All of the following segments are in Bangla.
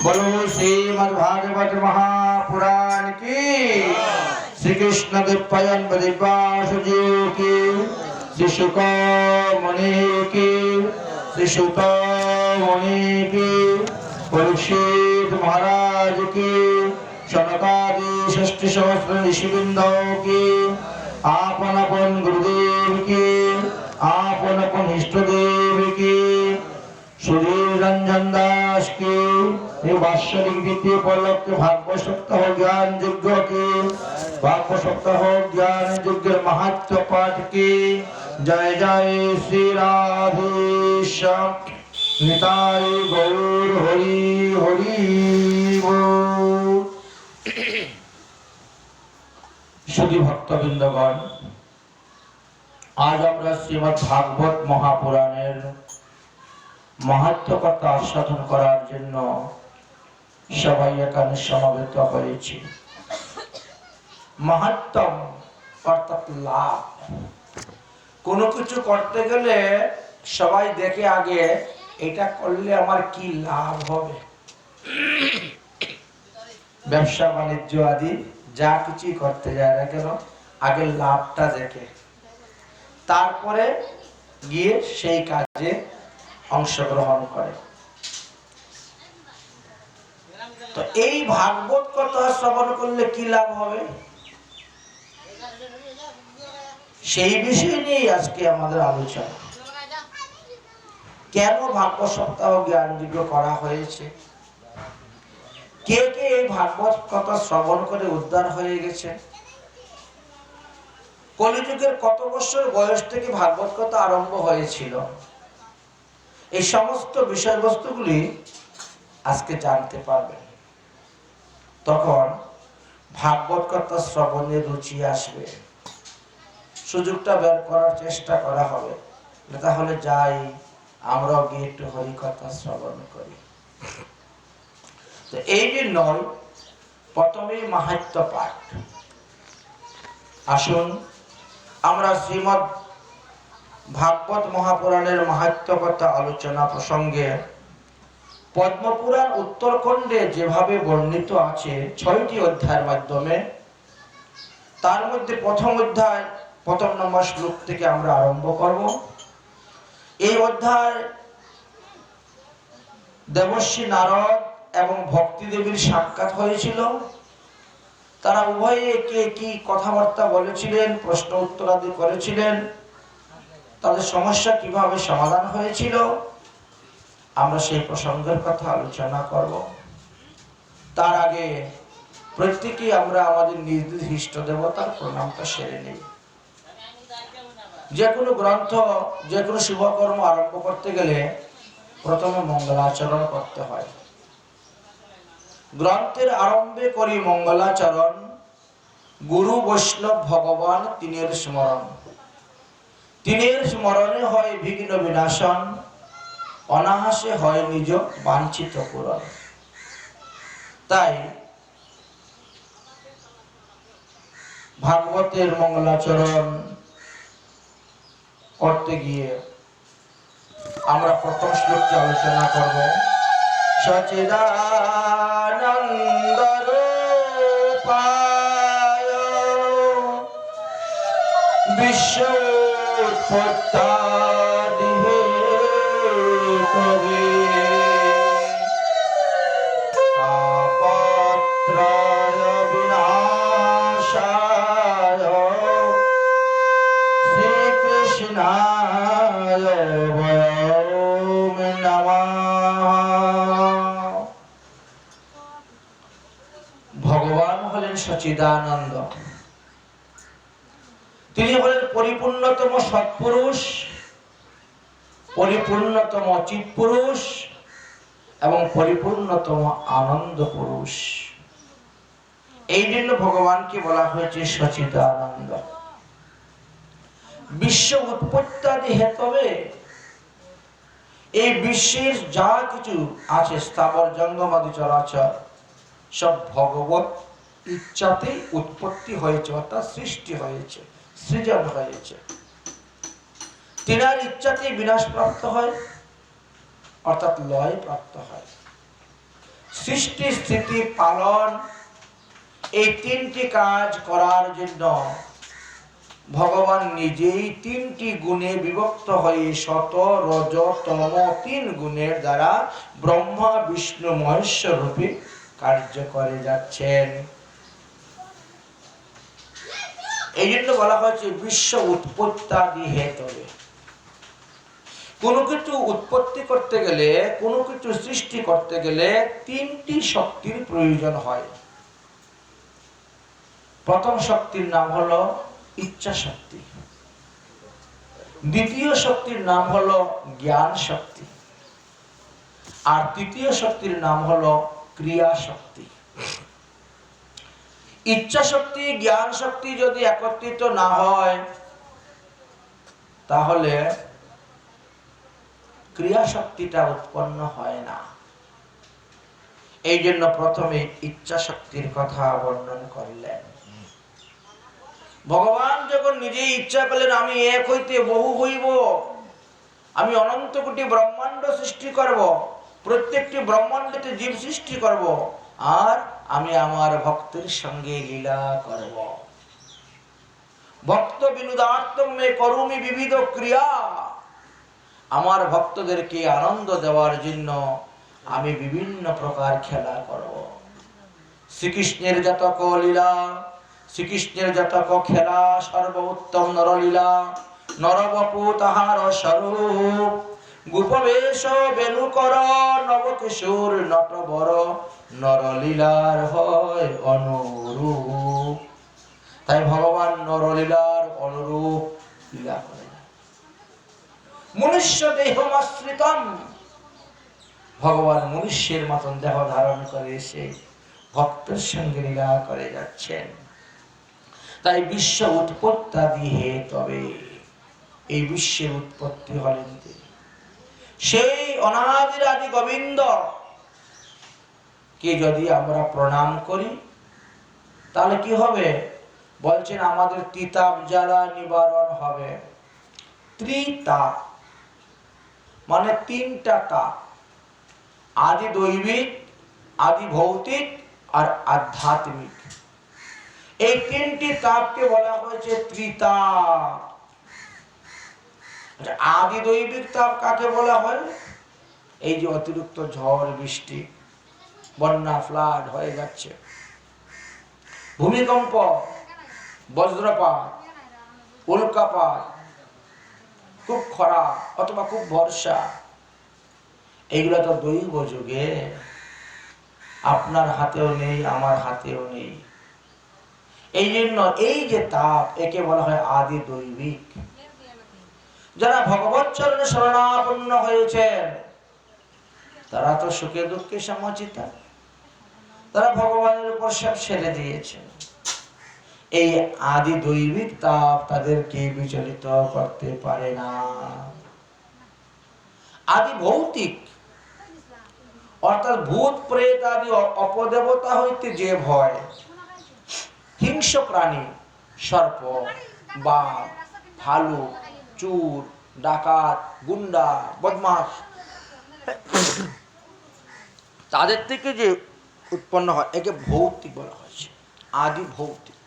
बोलो श्रीमद्भागवत महापुराण की, श्री कृष्ण द्वैपायन दिव्यासजी की, श्री शुक मुनि की, श्री सुत मुनि की, परीक्षित महाराज की, शनकादि षष्ठी सहस्र ऋषिवृंदों की, आपन अपन गुरुदेव की, आपन अपन इष्ट देव की, सुधीर रंजन दास की, वार्षिक द्वितीय पल्लव के भागवत सप्ताह ज्ञान यज्ञ की, भागवत सप्ताह ज्ञान यज्ञ महत्व पाठ की। जय जय श्री राधेश्याम निताय गौर हरि हरि बोल। सुधी भक्तबृंदगण, आज আমরা শ্রীমদ্ ভাগবত মহাপুরাণের महत्व कथा आस्वादन करार जन्य सबाई एखाने समवेत हयेछि। महत्व अर्थात लाभ, कोनो किछु करते गेले सबाई देखे आगे एटा करले आमार की लाभ होबे। व्यवसा बाणिज्य आदि जा किछुई करते जाय ना केन आगे लाभटा देखे तारपरे गिये सेई काजे अंशग्रहण करे। तो এই ভাগবত কথা শ্রবণ করলে কি লাভ হবে সেই বিষয় নিয়ে আজকে আমাদের আলোচনা। কেন ভাগবত সপ্তাহ জ্ঞান যজ্ঞ করা হয়েছে, কে কে এই ভাগবত কথা শ্রবণ করে উদ্ধার হয়ে গেছে, কলিযুগের কত বছর বয়স থেকে ভাগবত কথা আরম্ভ হয়েছিল, এই সমস্ত বিষয়বস্তুগুলি আজকে জানতে পারবেন। তখন ভাগবত কথা শ্রবণে রুচি আসবে, সুযোগটা বের করার চেষ্টা করা হবে। তাহলে যাই আমরা গিয়ে একটু হরি কথা শ্রবণ করি। তো এই জন্যই প্রথমেই মাহাত্ম্য পাঠ। আসুন আমরা শ্রীমদ্ भागवत महापुराणेर महत्व कथा आलोचना प्रसंगे पद्मपुराण उत्तरखंडे जेभावे वर्णित आछे 6टी अध्यायेर माध्यमे तार मध्य प्रथम अध्याय प्रथम नम्बर श्लोक थेके आमरा आरम्भ करब। এই अध्याय देवर्षि नारद एवं भक्ति देवीर साक्षाৎ হয়েছিল। তারা উভয়ে কে কি কথাবার্তা বলেছিলেন, প্রশ্ন উত্তর আদি করেছিলেন, তাদের সমস্যা কিভাবে সমাধান হয়েছিল আমরা সেই প্রসঙ্গের কথা আলোচনা করব। তার আগে প্রত্যেকই আমরা আমাদের নিজ নিজ ইষ্ট দেবতার প্রণামটা সেরে নেই। যে কোনো গ্রন্থ, যে কোনো শুভকর্ম আরম্ভ করতে গেলে প্রথমে মঙ্গলাচরণ করতে হয়। গ্রন্থের আরম্ভে করি মঙ্গলাচরণ, গুরু বৈষ্ণব ভগবান তিনের স্মরণ, তিনের স্মরণে হয় বিঘ্ন বিনাশন, অনায়াসে হয় নিজ বাঞ্ছিত পূরণ। তাই ভাগবতের মঙ্গলাচরণ করতে গিয়ে আমরা প্রথম শ্লোকটি আলোচনা করব। সচিদানন্দ রূপায় বিশ্ব उत्पत्तादिहे कवे तापत्रय विनाशाय श्रीकृष्णाय वयं नमः। भगवान हलेन सच्चिदानंद, তিনি হলেন পরিপূর্ণতম সৎপুরুষ, পরিপূর্ণতম চিৎপুরুষ এবং পরিপূর্ণতম আনন্দ পুরুষ। এই জন্য ভগবানকে বলা হয়েছে সচ্চিদানন্দ। বিশ্ব উৎপত্তি হেতবে এই বিশ্বের যা কিছু আছে স্থাবর জঙ্গমাদি চরাচর সব ভগবত ইচ্ছাতেই উৎপত্তি হয়েছে, অর্থাৎ সৃষ্টি হয়েছে, সৃজন হয়েছে। তিনার ইচ্ছাতেই বিনাশ প্রাপ্ত হয়, অর্থাৎ লয় প্রাপ্ত হয়। সৃষ্টি স্থিতি পালন এই তিনটি কাজ করার জন্য ভগবান নিজেই তিনটি গুণে বিভক্ত হয়ে সত রজ তম তিন গুণের দ্বারা ব্রহ্মা বিষ্ণু মহেশ্বর রূপে কার্য করে যাচ্ছেন। এই জন্য বলা হয়েছে বিশ্ব উৎপত্তি হেতবে। কোনো কিছু উৎপত্তি করতে গেলে, কোনো কিছু সৃষ্টি করতে গেলে তিনটি শক্তির প্রয়োজন হয়। প্রথম শক্তির নাম হলো ইচ্ছা শক্তি, দ্বিতীয় শক্তির নাম হলো জ্ঞান শক্তি, আর তৃতীয় শক্তির নাম হলো ক্রিয়া শক্তি। ইচ্ছা শক্তি জ্ঞান শক্তি যদি একত্রিত না হয় তাহলে ক্রিয়া শক্তিটা উৎপন্ন হয় না। এই জন্য প্রথমে ইচ্ছা শক্তির কথা বর্ণন করলেন। ভগবান যখন নিজেই ইচ্ছা করলেন আমি এক হইতে বহু হইব, আমি অনন্ত কোটি ব্রহ্মাণ্ড সৃষ্টি করব, প্রত্যেকটি ব্রহ্মাণ্ডতে জীব সৃষ্টি করব, আর আমি আমার ভক্তের সঙ্গে লীলা করব। ভক্ত বিনোদার্থম মে করুমি বিবিধ ক্রিয়া, আমার ভক্তদেরকে আনন্দ দেওয়ার জন্য আমি বিভিন্ন প্রকার খেলা করব। শ্রীকৃষ্ণের যতক লীলা, শ্রীকৃষ্ণের যতক খেলা সর্বোত্তম নরলীলা, নরবপু তাহার স্বরূপ, গোপবেশ বেণুকর নবকিশোর নটবর, নরলীলার হয় অনুরূপ। তাই ভগবান নরলীলার অনুরূপ লীলা করে। মনুষ্য দেহমাশ্রিতম, ভগবান মনুষ্যের মতন দেহ ধারণ করে এসে ভক্তের সঙ্গে লীলা করে যাচ্ছেন। তাই বিশ্ব উৎপত্তি হেতবে, এই বিশ্বের উৎপত্তি হলেন তিনি। সেই অনাদির আদি গোবিন্দ কে যদি আমরা প্রণাম করি তাহলে কি হবে? বলছেন আমাদের তিতাব জ্বালা নিবারণ হবে। ত্রিতাপ মানে তিনটা তাপ, আদি দৈবিক, আদি ভৌতিক আর আধ্যাত্মিক। এই তিনটি তাপকে বলা হয়েছে ত্রিতাপ। আদি দৈবিক তাপ কাকে বলা হয়? এই যে অতিরিক্ত ঝড় বৃষ্টি, বন্যা, ফ্লাড হয়ে যাচ্ছে, ভূমিকম্প, বজ্রপাত, উল্কাপাত, খুব খরা অথবা খুব বর্ষা, এইগুলো তো দৈব যুগে, আপনার হাতেও নেই, আমার হাতেও নেই। এই জন্য এই যে তাপ, একে বলা হয় আদি দৈবিক। যারা ভগবৎ চরণে শরণাপন্ন হয়েছেন তারা তো সুখে দুঃখে সমচিতা, তারা ভগবানের উপর সব ছেড়ে দিয়েছেন। এই আদি দৈবিক তাপ তাদেরকে বিচলিত করতে পারে না। আদি ভৌতিক অর্থাৎ ভূত প্রেত আদি অপদেবতা হইতে যে ভয়, হিংস্র প্রাণী, সর্প, বাঘ, ভালুক, চোর, ডাকাত, গুন্ডা, বদমাশ, তাদের থেকে যে উৎপন্ন হয় একে ভৌতিক বলা হয়েছে, আদি ভৌতিক।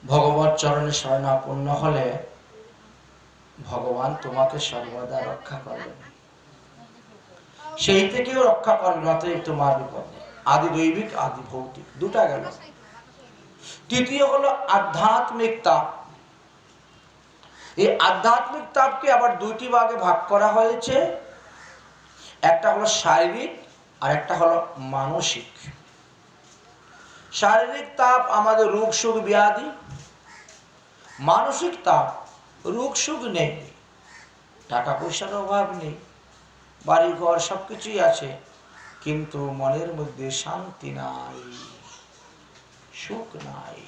ভগবৎ চরণে শরণাপন্ন হলে ভগবান তোমাকে সর্বদা রক্ষা করবেন, সেই থেকেও রক্ষা করবেন, অতএব তোমার বিপদ। আদি দৈবিক, আদি ভৌতিক, দুটা গেল। তৃতীয় হলো আধ্যাত্মিক তাপ। এই আধ্যাত্মিক তাপকে আবার দুইটি ভাগে ভাগ করা হয়েছে, একটা হলো শারীরিক আর একটা হলো মানসিক। শারীরিক তাপ আমাদের রোগ সুখ ব্যাধি, মানসিক তাপ রোগ সুখ নেই, টাকা পয়সার অভাব নেই, বাড়ি ঘর সবকিছুই আছে, কিন্তু মনের মধ্যে শান্তি নাই, সুখ নাই,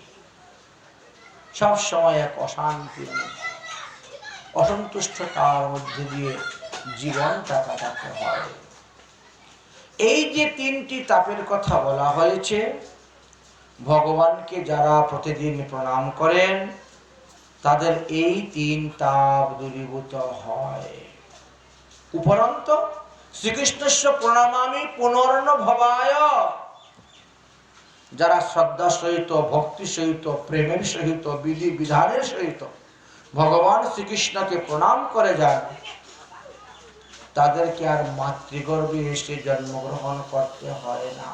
সব সময় এক অশান্তির মধ্যে, অসন্তুষ্টতার মধ্যে দিয়ে জীবনটা কাটাতে হয়। এই যে তিনটি তাপের কথা বলা হয়েছে, ভগবানকে যারা প্রতিদিন প্রণাম করেন তাদের এই তিন তাপ দূরীভূত হয়। উপরন্ত শ্রীকৃষ্ণস্য প্রণমামি পুনর্ন ভবায়। যারা শ্রদ্ধা সহিত, ভক্তি সহিত, প্রেমের সহিত, বিধি বিধানের সহিত ভগবান শ্রীকৃষ্ণকে প্রণাম করে যান, তাদেরকে আর মাতৃগর্ভে এসে জন্মগ্রহণ করতে হয় না।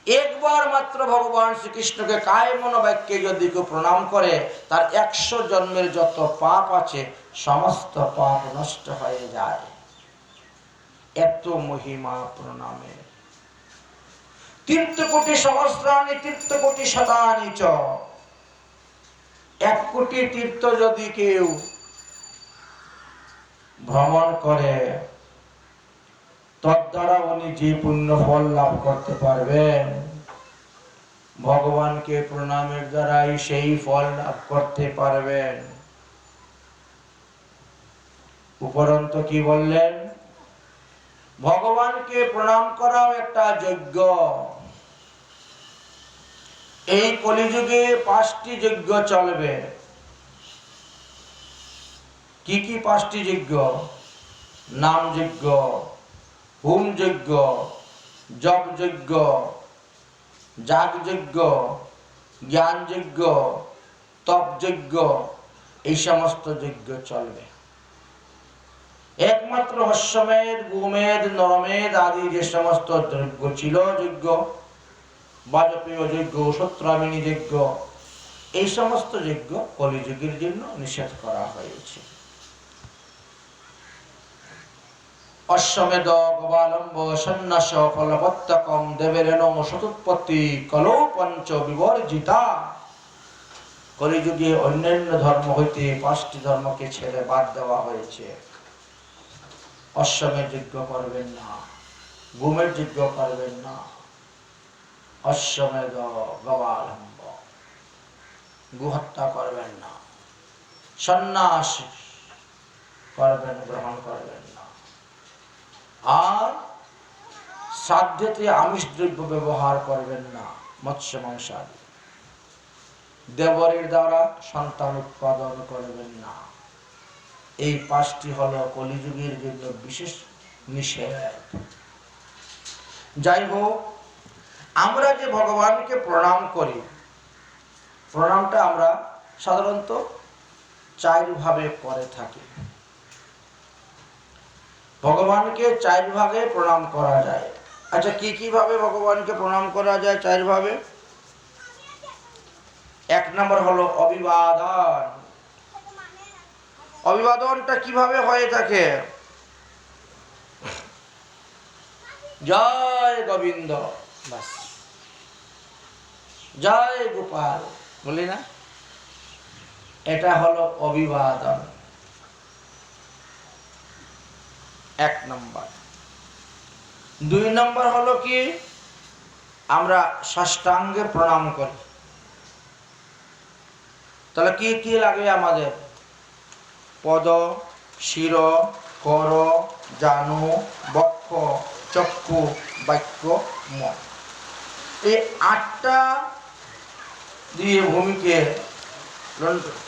একবার মাত্র ভগবান শ্রীকৃষ্ণকে কায় মনোবাক্যে যদি কেউ প্রণাম করে, তার 100 জন্মের যত পাপ আছে সমস্ত পাপ নষ্ট হয়ে যায়। এত মহিমা প্রণামে। তীর্থকোটি সহস্রাণি তীর্থকোটি শতানি চ। 1 কোটি তীর্থ যদি কেউ ভ্রমণ করে, তদ্বারা উনি যে পুণ্য ফল লাভ করতে পারবেন, ভগবানকে প্রণামের দ্বারাই সেই ফল লাভ করতে পারবেন। উপরন্তু কি বললেন? ভগবানকে প্রণাম করাও একটা যজ্ঞ। এই কলিযুগে 5টি যজ্ঞ চলবে। কি কি 5টি যজ্ঞ? নাম যজ্ঞ, হোম যজ্ঞ, জপ যজ্ঞ, যাগ যজ্ঞ, জ্ঞান যজ্ঞ, তপ যজ্ঞ, এই সমস্ত যজ্ঞ চলবে। একমাত্র অশ্বমেধ, গোমেধ, নরমেধ আদি যে সমস্ত যজ্ঞ ছিল, যজ্ঞ বাজপেয় যজ্ঞ, সত্রামিনী যজ্ঞ, এই সমস্ত যজ্ঞ কলিযুগের জন্য নিষেধ করা হয়েছে। অশ্বমেধ, গবালম্ব, সন্ন্যাস, ফলবত্তকম, দেবেরেণ শতোৎপত্তি, কলো পঞ্চ বিবর্জিতা। কলিযুগে অন্যান্য ধর্ম হইতে 5টি ধর্মকে ছেড়ে বাদ দেওয়া হয়েছে। অশ্বমেধ যজ্ঞ করবেন না, গোমের যজ্ঞ করবেন না, অশ্বমেধ গবালম্ব গোহত্যা করবেন না, সন্ন্যাস করবেন, গ্রহণ করবেন না, আর শ্রাদ্ধেতে আমিষ দ্রব্য ব্যবহার করবেন না, মৎস্য মাংস আদি। দেবরের দ্বারা সন্তান উৎপাদন করবেন না। এই 5টি হলো কলিযুগের জন্য বিশেষ নিষেধ। যাই হোক, আমরা যে ভগবানকে প্রণাম করি, প্রণামটা আমরা সাধারণত 4 ভাবে করে থাকি। ভগবানকে 4 ভাগে প্রণাম করা যায়। আচ্ছা, কি কি ভাবে ভগবানকে প্রণাম করা যায় 4 ভাবে? 1 নম্বর হলো অভিবাদন। অভিবাদনটা কিভাবে হয়ে থাকে? জয় গোবিন্দ, বাস, জয় গোপাল বলি না, এটা হলো অভিবাদন। 1 নম্বর। 2 নম্বর হলো কি? আমরা সাষ্টাঙ্গে প্রণাম করি। তাহলে কি কি লাগে আমাদের? পদ, শির, কর, জানু, বক্ষ, চক্ষু, বাক্য, মন। এই 8টা দিয়ে ভূমিকে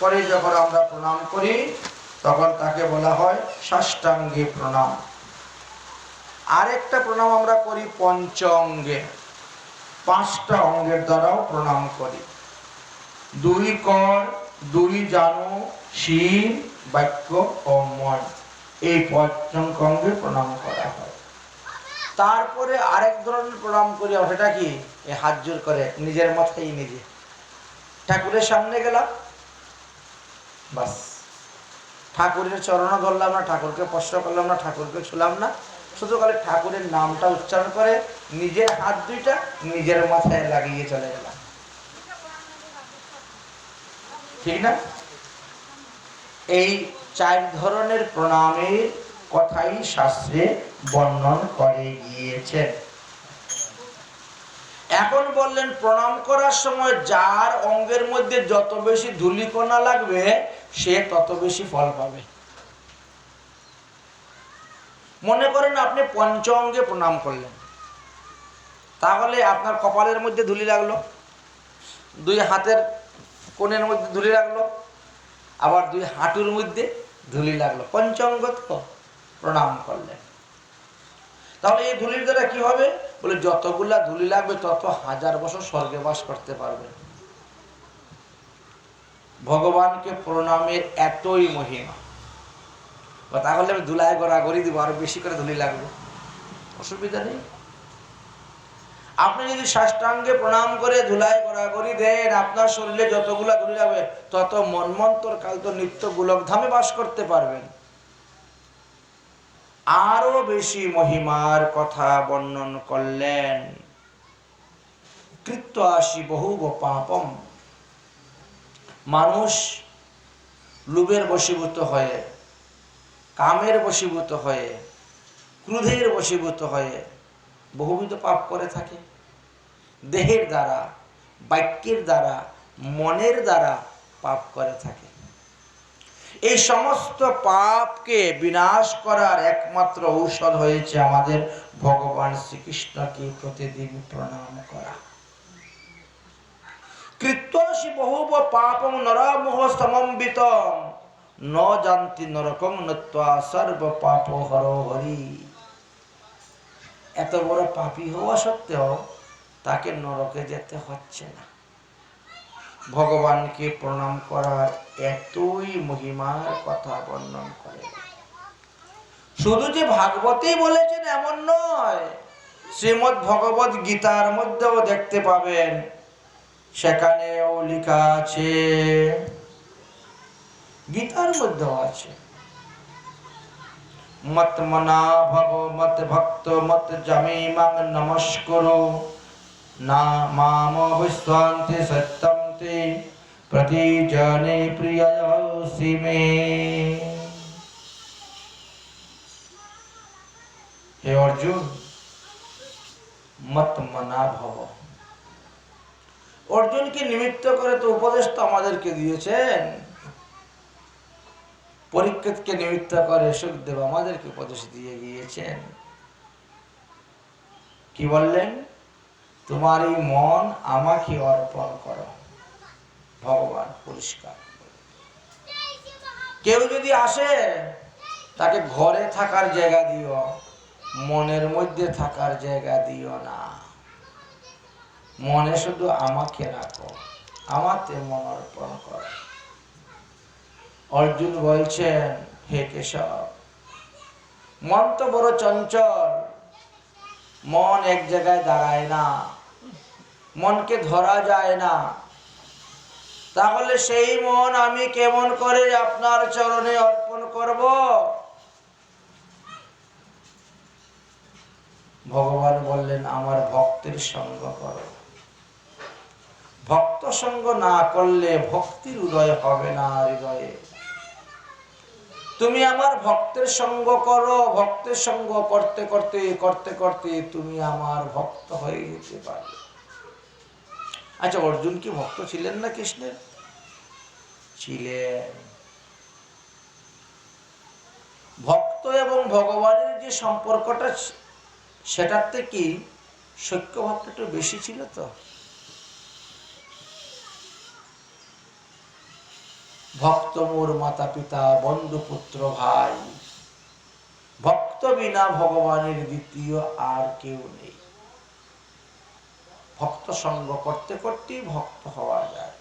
করে যখন আমরা প্রণাম করি, তখন তাকে বলা হয় সাষ্টাঙ্গে প্রণাম। আরেকটা প্রণাম আমরা করি পঞ্চ অঙ্গে। 5টা অঙ্গের দ্বারাও প্রণাম করি। 2 কর, 2 জানু, শির, বাক্য ও মন, এই 5 অঙ্গে প্রণাম করা হয়। তারপরে আরেক ধরনের প্রণাম করি, সেটা কি? এই হাত জোর করে নিজের মাথায় নিজে ঠাকুরের সামনে গেলাম, বাস, ঠাকুরের চরণ ধরলাম না, ঠাকুরকে স্পর্শ করলাম না, ঠাকুরকে ছুলাম না, শুধু খালি ঠাকুরের নামটা উচ্চারণ করে নিজের হাত 2টা নিজের মাথায় লাগিয়ে চলে গেলাম। ঠিক না? এই 4 ধরনের প্রণামের কথাই শাস্ত্রে বর্ণন করে গিয়েছেন। এখন বললেন, প্রণাম করার সময় যার অঙ্গের মধ্যে যত বেশি ধূলিকণা লাগবে সে তত বেশি ফল পাবে। মনে করেন আপনি 5 অঙ্গে প্রণাম করলেন, তাহলে আপনার কপালের মধ্যে ধুলি লাগলো, 2 হাতের কোণের মধ্যে ধুলি লাগলো, আবার 2 হাঁটুর মধ্যে ধুলি লাগলো। 5 অঙ্গ তো প্রণাম করলেন। তাহলে এই ধুলির দ্বারা কি হবে? বলে যতগুলা ধুলি লাগবে তত হাজার বছর স্বর্গে বাস করতে পারবে। ভগবানকে প্রণামের এতই মহিমা। তাহলে আমি ধুলায় গড়াগড়ি দিব, আরো বেশি করে ধুলি লাগবে, অসুবিধা নেই। আপনি যদি সাষ্টাঙ্গে প্রণাম করে ধুলায় গড়াগড়ি দেন, আপনার শরীরে যতগুলা ধুলি লাগবে তত মন্বন্তর কাল তো নিত্য গোলক ধামে বাস করতে পারবেন। আরো বেশি মহিমার কথা বর্ণন করলেন। কৃত্য আসি বহু পাপম, মানুষ লোভের বশীভূত হয়ে, কামের বশীভূত হয়ে, ক্রোধের বশীভূত হয়ে বহুবিধ পাপ করে থাকে। দেহের দ্বারা, বাক্যের দ্বারা, মনের দ্বারা পাপ করে থাকে। এই সমস্ত পাপকে বিনাশ করার একমাত্র ঔষধ হয়েছে আমাদের ভগবান শ্রীকৃষ্ণকে প্রতিদিন প্রণাম করা। কৃত্যসি বহুব পাপং নরামোহ সমম্বিতম ন জানতি নরকং নত্বা সর্ব পাপ হর হরি। এত বড় পাপী হওয়া সত্ত্বেও তাকে নরকে যেতে হচ্ছে না। ভগবানকে প্রণাম করার এতই মহিমার কথা বর্ণন করে। শুধু যে ভাগবতেই বলেছেন এমন নয়, শ্রীমদ্ ভগবত গীতার মধ্যেও দেখতে পাবেন, সেখানেও লেখা আছে, গীতার মধ্যেও আছে, মত মনা ভব মত ভক্ত মত জামি মাং নমস্করো না মাম বিশ্বান্তি সত্যম তে প্রতি জনে প্রিয়সি মে। হে অর্জুন, মত মনা ভব। অর্জুনকে নিমিত্ত করে তো উপদেশ তো আমাদেরকে দিয়েছেন। পরীক্ষিতকে নিমিত্ত করে সুখদেব আমাদেরকে উপদেশ দিয়ে গিয়েছেন। কি বললেন? তোমার এই মন আমাকে অর্পণ করো। ভগবান পরিষ্কার। কেউ যদি আসে তাকে ঘরে থাকার জায়গা দিও, মনের মধ্যে থাকার জায়গা দিও না। মনে শুধু আমাকে রাখো, আমাতে মন অর্পণ করো। অর্জুন বলছেন, হে কেশব, মন তো বড় চঞ্চল, মন এক জায়গায় দাঁড়ায় না, মনকে ধরা যায় না। তাহলে সেই মন আমি কেমন করে আপনার চরণে অর্পণ করব? ভগবান বললেন, আমার ভক্তের সঙ্গ করো। ভক্ত সঙ্গ না করলে ভক্তির উদয় হবে না হৃদয়ে। তুমি আমার ভক্তের সঙ্গ করো, ভক্তের সঙ্গ করতে করতে করতে করতে তুমি আমার ভক্ত হয়ে যেতে পারবে। আচ্ছা, অর্জুন কি ভক্ত ছিলেন না কৃষ্ণের? ছিলেন। ভক্ত এবং ভগবানের যে সম্পর্কটা, সেটার থেকে সখ্য ভক্ত একটু বেশি ছিল। তো ভক্ত মোর মাতা পিতা বন্ধু পুত্র ভাই, ভক্ত বিনা ভগবানের দ্বিতীয় আর কেউ নেই। ভক্ত সঙ্গ করতে করতে ভক্ত হওয়া যায়।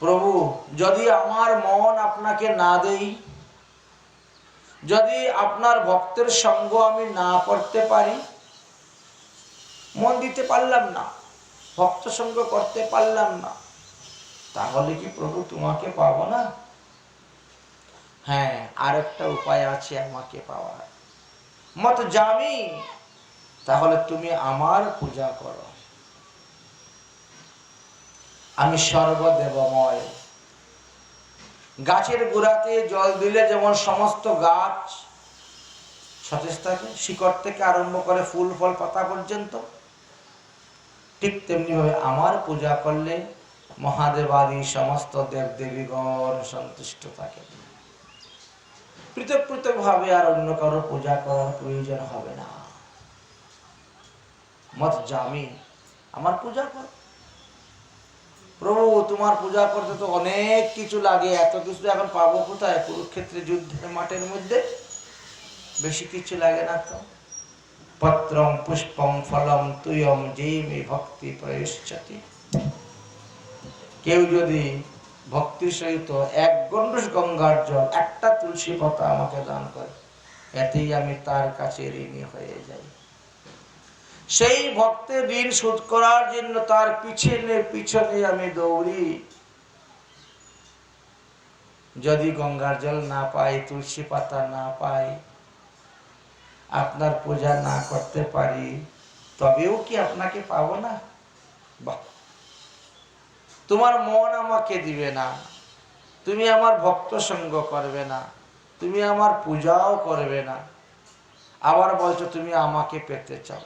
প্রভু, যদি আমার মন আপনাকে না দেই, যদি আপনার ভক্তের সঙ্গ আমি না করতে পারি, মন দিতে পারলাম না, ভক্ত সঙ্গ করতে পারলাম না, তাহলে কি প্রভু তোমাকে পাবো না? হ্যাঁ, আরেকটা উপায় আছে আমাকে পাওয়ার। মত জামি, তাহলে তুমি আমার পূজা করো। আমি সর্বদেবময়। গাছের গোড়াতে জল দিলে যেমন সমস্ত গাছ সতেজ থাকে, শিকড় থেকে আরম্ভ করে ফুল ফল পাতা পর্যন্ত, ঠিক তেমনি ভাবে আমার পূজা করলে মহাদেবাদি সমস্ত দেব দেবীগণ সন্তুষ্ট থাকে। পৃথক পৃথক ভাবে আর অন্য কারো পূজা করার প্রয়োজন হবে না। মত জামি, আমার পূজা কর। প্রভু তোমার পূজা করতে তো অনেক কিছু লাগে, এত কিছু এখন পাবো কোথায়? কুরুক্ষেত্রে যুদ্ধের মাঠের মধ্যে বেশি কিছু লাগে না তো। পত্রম পুষ্পম ফলম তুয়ম যেমে ভক্তি প্রয়শ্চতি। কেউ যদি ভক্তির সহিত এক গণ্ডূষ গঙ্গার জল, একটা তুলসী পাতা আমাকে দান করে, এতেই আমি তার কাছে ঋণী হয়ে যাই। সেই ভক্তের ঋণ শোধ করার জন্য তার পিছনে পিছনে আমি দৌড়ি। যদি গঙ্গার জল না পাই, তুলসী পাতা না পাই, আপনার পূজা না করতে পারি, তবেও কি আপনাকে পাবো না? বাহ, তোমার মন আমাকে দিবে না, তুমি আমার ভক্ত সঙ্গ করবে না, তুমি আমার পূজাও করবে না, আবার বলছো তুমি আমাকে পেতে চাও।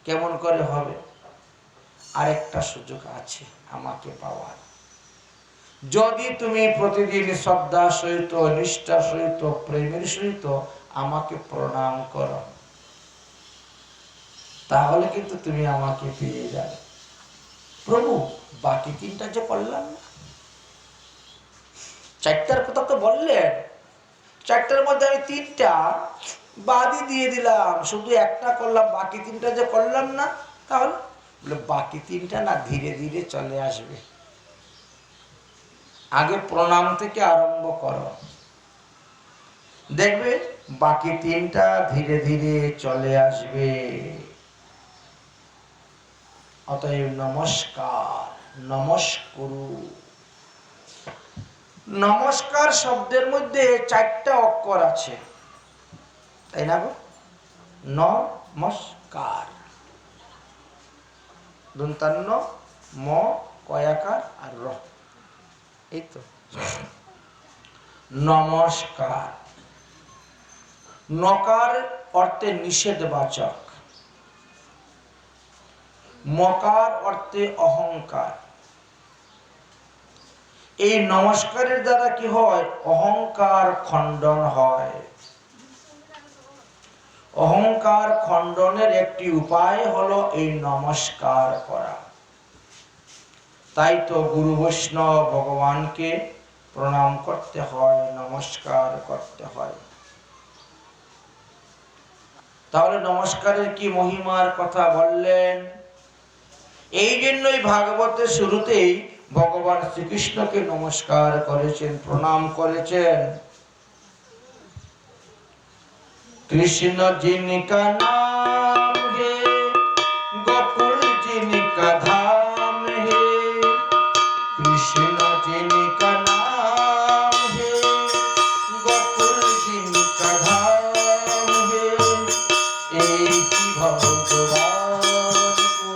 কেমন করে হবে? আরেকটা সুযোগ আছে আমাকে পাওয়ার। যদি তুমি প্রতিদিন শ্রদ্ধা সহিত, নিষ্ঠা সহিত, প্রেমের সহিত আমাকে প্রণাম করো, তাহলে কিন্তু তুমি আমাকে পেয়ে যাবে। প্রভু বাকি তিনটা যে করলাম না, চারটার কথা তো বললেন, চারটার মধ্যে আমি তিনটা বাদই দিয়ে দিলাম, শুধু একটা করলাম, বাকি তিনটা যে করলাম না, তাহলে বলে বাকি তিনটা না ধীরে ধীরে চলে আসবে। আগে প্রণাম থেকে আরম্ভ করো, দেখবে বাকি তিনটা ধীরে ধীরে চলে আসবে। অতএব নমস্কার, নমস্কুরু। নমস্কার শব্দের মধ্যে চারটা অক্ষর আছে, তাই না গো? নমস্কার, দন্তান্ন, ম, কয়াকার আর র, এই তো নমস্কার। নকার অর্থে নিষেধবাচক, মকার অর্থে অহংকার। এই নমস্কারের দ্বারা কি হয়? অহংকার খণ্ডন হয়। অহংকার খণ্ডনের একটি উপায় হলো এই নমস্কার করা। তাই তো গুরু বৈষ্ণব ভগবানকে প্রণাম করতে হয়, নমস্কার করতে হয়। তাহলে নমস্কারের কি মহিমার কথা বললেন। এই জন্যই ভাগবতের শুরুতেই ভগবান শ্রীকৃষ্ণকে নমস্কার করেছেন, প্রণাম করেছেন। কৃষ্ণ জিনকা নাম হে, গোকুল জিনকা ধাম হে, কৃষ্ণ জিনকা নাম হে, গোকুল জিনকা ধাম হে, এই কি ভগবান কো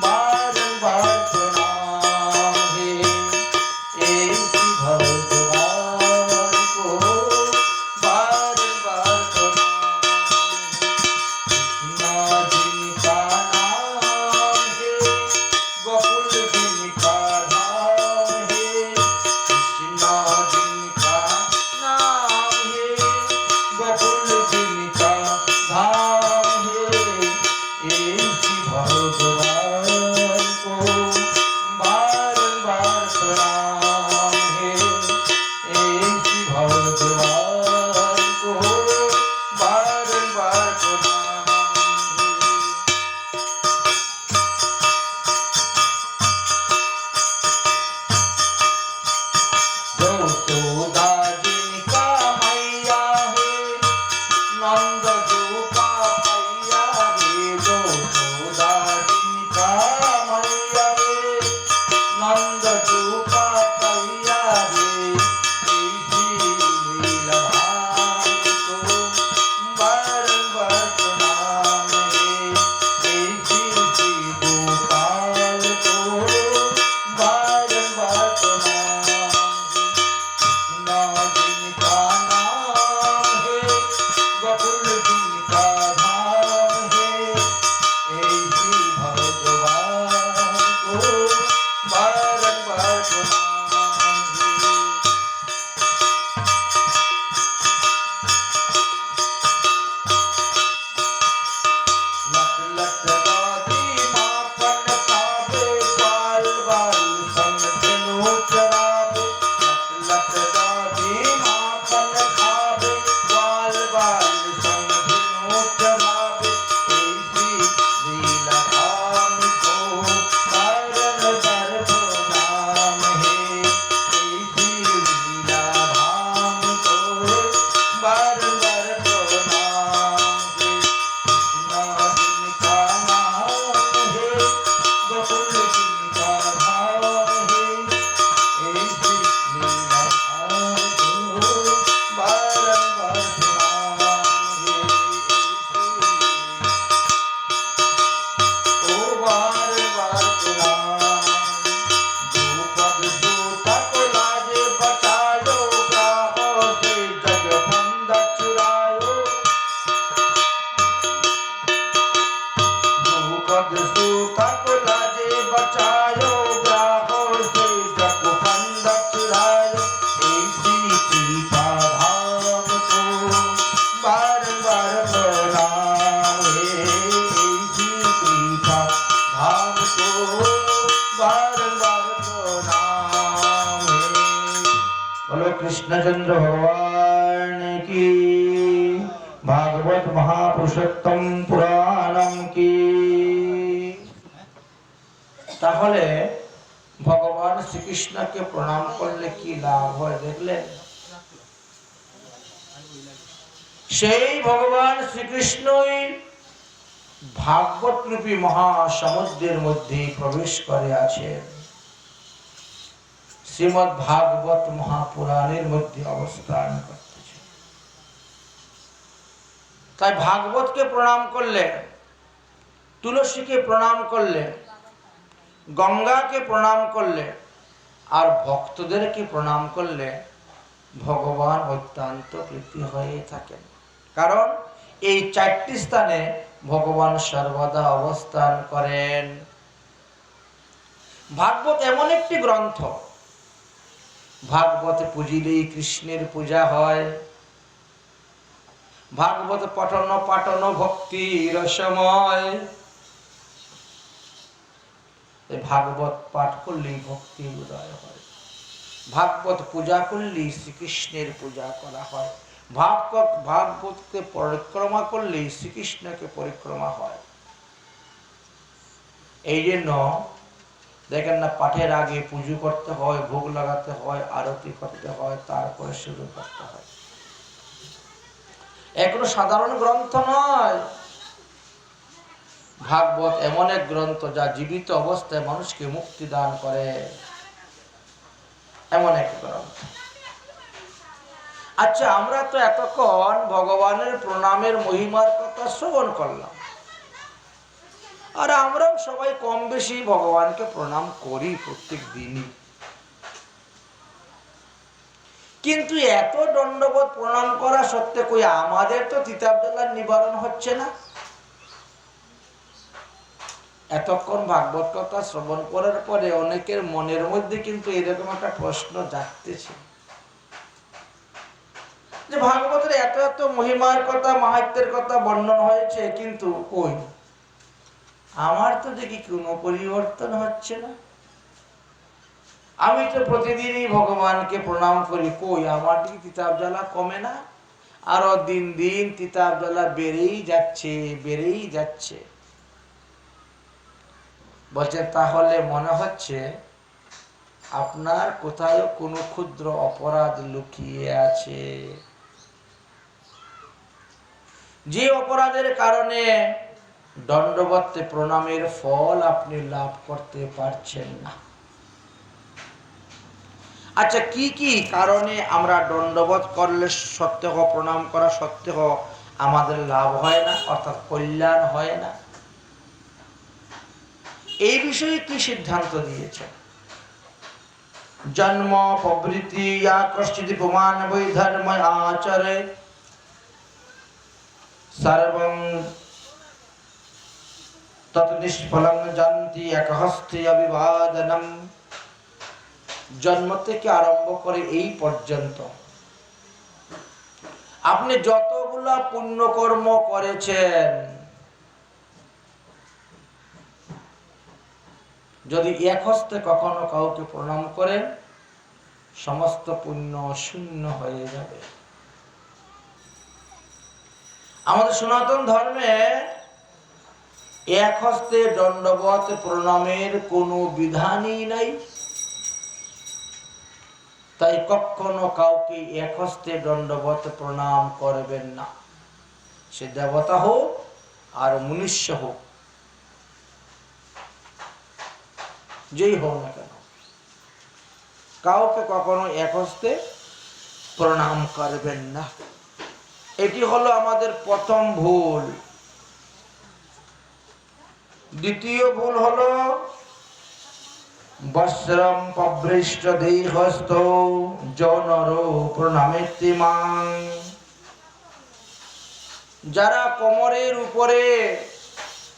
বার বার প্রণাম হে, এই কি ভগবান কো বার বার প্রণাম। কৃষ্ণ জিনকা নাম হে, গোকুল জিনকা ধাম হে, কৃষ্ণ জিনকা নাম হে, গোকুল জিনকা ধাम है, ऐसी भगवान को बार बार प्रणाम है, ऐसी भगवान को बार बार प्रणाम है। यशोदा जिनका मैया है, नंद जो का भैया रे, यशोदा जिनका मैया रे, नंद जो का भैया रे, ऐसी लीलाधाम को बार बार प्रणाम है, ऐसी श्री गोपाल को बार बार प्रणाम है। जिनका नाम है, गोकुल जिनका धाम है, ऐसी भगवान को बार बार प्रणाम है। लट लट दादी माखन खावे बाल बाल कृष्णचंद्र भगवान की, भागवत महापुरुषोत्तम पुराणम की। তাহলে ভগবান শ্রীকৃষ্ণকে প্রণাম করলে কি লাভ হয় দেখলেন? সেই ভগবান শ্রীকৃষ্ণই ভাগবত রূপী মহাসমুদ্রের মধ্যে প্রবেশ করে আছেন, শ্রীমদ্ ভাগবত মহাপুরাণের মধ্যে অবস্থান করতেছে। তাই ভাগবতকে প্রণাম করলে, তুলসীকে প্রণাম করলে, গঙ্গাকে প্রণাম করলে আর ভক্তদেরকে প্রণাম করলে ভগবান অত্যন্ত প্রীতি হয়ে থাকেন। কারণ এই চারটি স্থানে ভগবান সর্বদা অবস্থান করেন। ভাগবত এমন একটি গ্রন্থ, ভাগবতে পুজিলেই কৃষ্ণের পূজা হয়। ভাগবত পঠন পাঠন ভক্তি রসময়। ভাগবত পাঠ করলেই ভক্তির উদয় হয়, ভাগবত পূজা করলেই শ্রীকৃষ্ণের পূজা করা হয়, ভাগবতকে পরিক্রমা করলেই শ্রীকৃষ্ণকে পরিক্রমা হয়। এই জন্য দেখেন না, পাঠের আগে পুজো করতে হয়, ভোগ লাগাতে হয়, আরতি করতে হয়, তারপরে শুরু করতে হয়। এগুলো সাধারণ গ্রন্থ নয়। ভাগবত এমন এক গ্রন্থ যা জীবিত অবস্থায় মানুষকে মুক্তি দান করে, এমন এক গ্রন্থ। আচ্ছা, আমরা তো এতক্ষণ ভগবানের প্রণামের মহিমার কথা শ্রবণ করলাম, আর আমরাও সবাই কম বেশি ভগবানকে প্রণাম করি প্রত্যেক দিনই। কিন্তু এত দণ্ডবোধ প্রণাম করা সত্ত্বে কই আমাদের তো তিতাব জ্বালার নিবারণ হচ্ছে না। এতক্ষণ ভাগবত কথা শ্রবণ করার পরে অনেকের মনের মধ্যে কিন্তু এরকম একটা প্রশ্ন জাগতেছে যে ভাগবতের এত এত মহিমার কথা, মাহাত্ম্যের কথা বর্ণন হয়েছে, কিন্তু কই আমার তো দেখি কোনো পরিবর্তন হচ্ছে না। আমি তো প্রতিদিনই ভগবানকে প্রণাম করি, কই আমার দিকে তিতাব জ্বালা কমে না, আরো দিন দিন তিতাব জ্বালা বেড়েই যাচ্ছে, বেড়েই যাচ্ছে। বলছে তাহলে মনে হচ্ছে আপনার কোথাও কোনো ক্ষুদ্র অপরাধ লুকিয়ে আছে, যে অপরাধের কারণে দণ্ডবতে প্রণামের ফল আপনি লাভ করতে পারছেন না। আচ্ছা, কি কি কারণে আমরা দণ্ডবত করলে সত্ত্বেও, প্রণাম করা সত্ত্বেও আমাদের লাভ হয় না, অর্থাৎ কল্যাণ হয় না? এই বিষয়ে কি সিদ্ধান্ত দিয়েছে? জন্ম প্রবৃত্তি কশ্চিৎ পুমান বৈ ধর্ম আচরে সর্বং তৎ নিষ্ফলং জানতি একহস্তে অবিবাদনম। জন্ম থেকে আরম্ভ করে এই পর্যন্ত আপনি যতগুলা পুণ্যকর্ম করেছেন, যদি এক হস্তে কখনো কাউকে প্রণাম করেন, সমস্ত পুণ্য শূন্য হয়ে যাবে। আমাদের সনাতন ধর্মে এক হস্তে দণ্ডবত প্রণামের কোনো বিধানই নাই। তাই কখনো কাউকে এক হস্তে দণ্ডবত প্রণাম করবেন না, সে দেবতা হোক আর মনুষ্য হোক, যেই হোক না কেন, কাউকে কখনো এক হস্তে প্রণাম করবেন না। এটি হলো আমাদের প্রথম ভুল। দ্বিতীয় ভুল হলো বস্ত্রম পবৃষ্ট দেহস্থ জনরো প্রণামেতি মাং। যারা কোমরের উপরে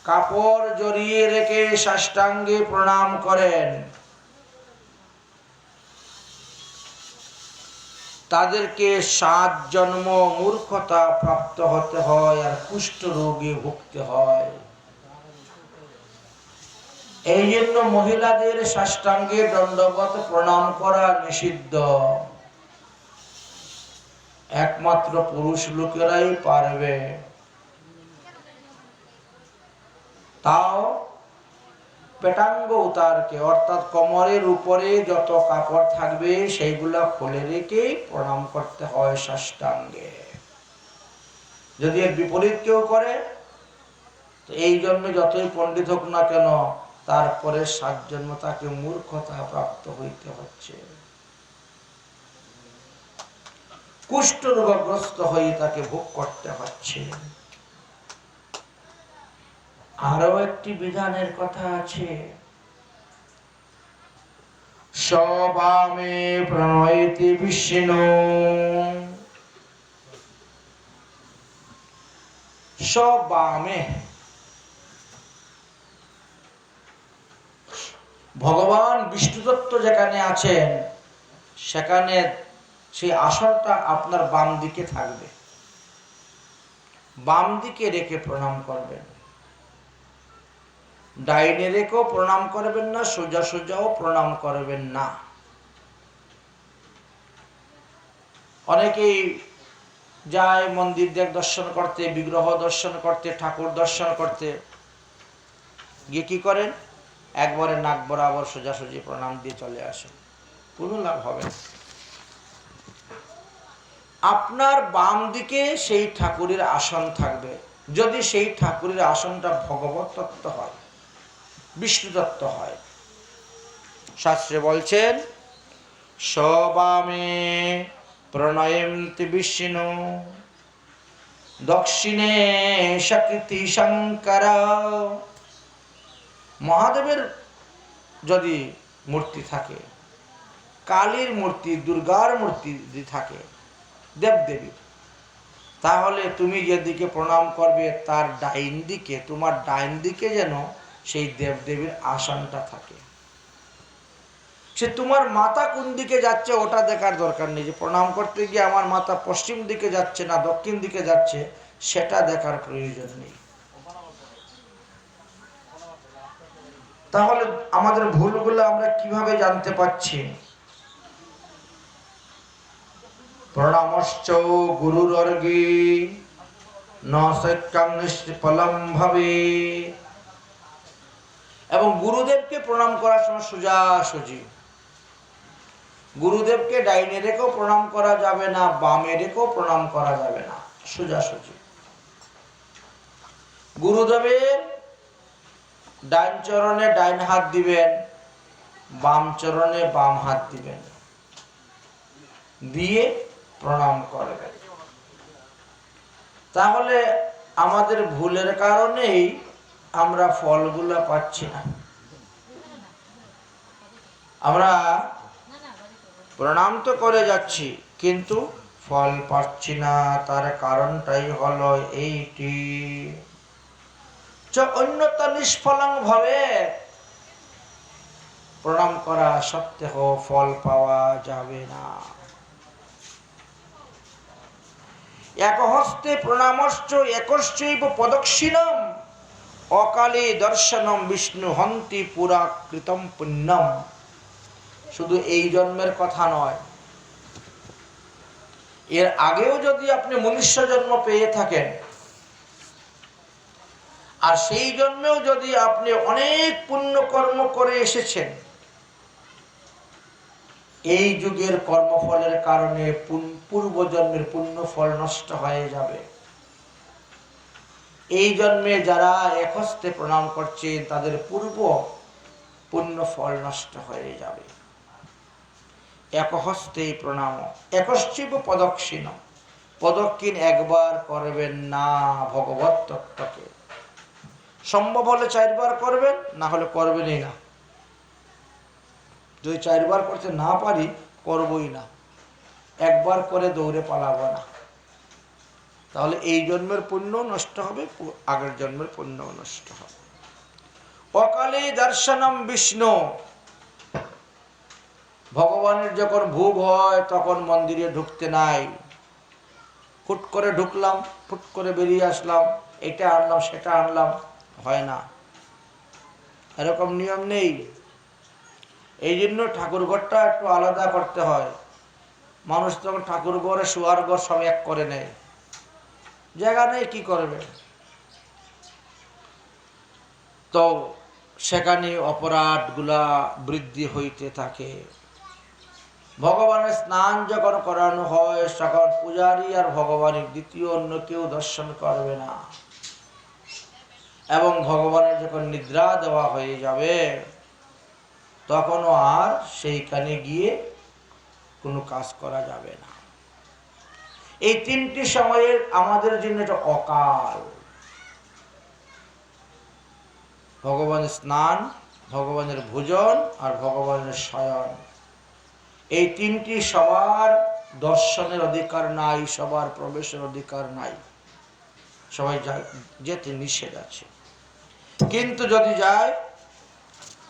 কাপড় জড়িয়ে রেখে সাষ্টাঙ্গে প্রণাম করেন, তাদেরকে 7 জন্ম মূর্খতা প্রাপ্ত হতে হয় আর কুষ্ঠ রোগে ভুগতে হয়। এই জন্য মহিলাদের সাষ্টাঙ্গে দণ্ডবত প্রণাম করা নিষিদ্ধ। একমাত্র পুরুষ লোকেরাই পারবে। তাও পেটাঙ্গ উতারকে, অর্থাৎ কোমরের উপরে যত কাপড় থাকবে সেইগুলা খুলে রেখে প্রণাম করতে হয় সাষ্টাঙ্গে। যদি এর বিপরীত কেউ করে, তো এই জন্য যতই পণ্ডিত হোক না কেন, তারপরে 7 জন্ম তাকে মূর্খতা প্রাপ্ত হইতে হচ্ছে, কুষ্ঠ রোগগ্রস্ত হয়ে তাকে ভোগ করতে হচ্ছে। আরো একটি বিধানের কথা আছে, সবামে প্রণয়তি বিষ্ণু, সবামে ভগবান বিষ্ণুতত্ত্ব যেখানে আছেন সেখানে সেই আসনটা আপনার বাম দিকে থাকবে, বাম দিকে রেখে প্রণাম করবেন। ডাইনে রেখেও প্রণাম করবেন না, সোজা সোজাও প্রণাম করবেন না। অনেকেই যায় মন্দির দর্শন করতে, বিগ্রহ দর্শন করতে, ঠাকুর দর্শন করতে, গিয়ে কি করেন, একবারে নাক বরাবর সোজাসুজি প্রণাম দিয়ে চলে আসেন, কোনো লাভ হবে না। আপনার বাম দিকে সেই ঠাকুরের আসন থাকবে, যদি সেই ঠাকুরের আসনটা ভগবত তত্ত্ব হয়, বিষ্ণু তত্ত্ব হয়। শাস্ত্রে বলছেন সবামে প্রণয়ন্তি বিষ্ণু দক্ষিণে শক্তি শঙ্কর। মহাদেবের যদি মূর্তি থাকে, কালীর মূর্তি, দুর্গার মূর্তি যদি থাকে, দেবদেবী, তাহলে তুমি যেদিকে প্রণাম করবে তার ডাইন দিকে, তোমার ডাইন দিকে যেন সেই দেবদেবীর আসনটা থাকে। সে তোমার মাথা কোন দিকে যাচ্ছে ওটা দেখার দরকার নেই, যে প্রণাম করতে গিয়ে আমার মাথা পশ্চিম দিকে যাচ্ছে না দক্ষিণ দিকে যাচ্ছে সেটা দেখার প্রয়োজন নেই। তাহলে আমাদের ভুলগুলো আমরা কিভাবে জানতে পাচ্ছি? প্রণামশ্চ গুরুরর্গে ন সত্যং নিষ্ফলম ভাবে। এবং গুরুদেবকে প্রণাম করার সময় সোজাসুজি, গুরুদেবকে ডাইনে রেখেও প্রণাম করা যাবে না, বামে রেখেও প্রণাম করা যাবে না, সোজাসুজি। গুরুদেবের ডাইন চরণে ডাইন হাত দিবেন, বাম চরণে বাম হাত দিবেন, দিয়ে প্রণাম করবেন। তাহলে আমাদের ভুলের কারণেই আমরা ফলগুলো পাচ্ছি না। আমরা প্রণাম তো করে যাচ্ছি কিন্তু ফল পাচ্ছি না, তার কারণটাই হলো এইটি, অন্যতা নিষ্ফলং ভাবে। প্রণাম করা সত্ত্বেও ফল পাওয়া যাবে না। এক হস্তে প্রণামশ্চ একশ্চৈব প্রদক্ষিণম অকালে দর্শনম বিষ্ণু হন্তি পুরা কৃতম পুণ্যম। শুধু এই জন্মের কথা নয়, এর আগেও যদি আপনি মনুষ্য জন্ম পেয়ে থাকেন, আর সেই জন্মেও যদি আপনি অনেক পুণ্য কর্ম করে এসেছেন, এই যুগের কর্মফলের কারণে পূর্ব জন্মের পুণ্য ফল নষ্ট হয়ে যাবে। এই জন্মে যারা একহস্তে প্রণাম করছেন তাদের পূর্ব পুণ্য ফল নষ্ট হয়ে যাবে। একহস্তে প্রণাম, একশ্চৈব প্রদক্ষিণ, প্রদক্ষিণ একবার করবেন না ভগবত তত্ত্বকে। সম্ভব হলে 4 বার করবেন, না হলে করবেনই না। যদি 4 বার করতে না পারি করবই না, একবার করে দৌড়ে পালাবো না, তাহলে এই জন্মের পুণ্য নষ্ট হবে, আগের জন্মের পুণ্য নষ্ট হবে। অকালে দর্শনম বিষ্ণু, ভগবানের যখন ভোগ হয় তখন মন্দিরে ঢুকতে নাই, ফুট করে ঢুকলাম, ফুট করে বেরিয়ে আসলাম, এটা আনলাম সেটা আনলাম, হয় না, এরকম নিয়ম নেই। এই জন্য ঠাকুর ঘরটা একটু আলাদা করতে হয়। মানুষ তখন ঠাকুর ঘরে শোয়ার ঘর সব এক করে নেয়, জায়গা নেই, কি করবে? তো সেখানে অপরাধগুলা বৃদ্ধি হইতে থাকে। ভগবানের স্নান যখন করানো হয় তখন পূজারী আর ভগবানের দ্বিতীয় অন্য কেউ দর্শন করবে না, এবং ভগবানের যখন নিদ্রা দেওয়া হয়ে যাবে তখনও আর সেইখানে গিয়ে কোনো কাজ করা যাবে না। এই তিনটি সময়ের আমাদের জন্য এটা অকাল। ভগবানের স্নান, ভগবানের ভোজন আর ভগবানের শয়ন, এই তিনটি সবার দর্শনের অধিকার নাই, সবার প্রবেশের অধিকার নাই, সবাই যেতে নিষেধ আছে। কিন্তু যদি যায়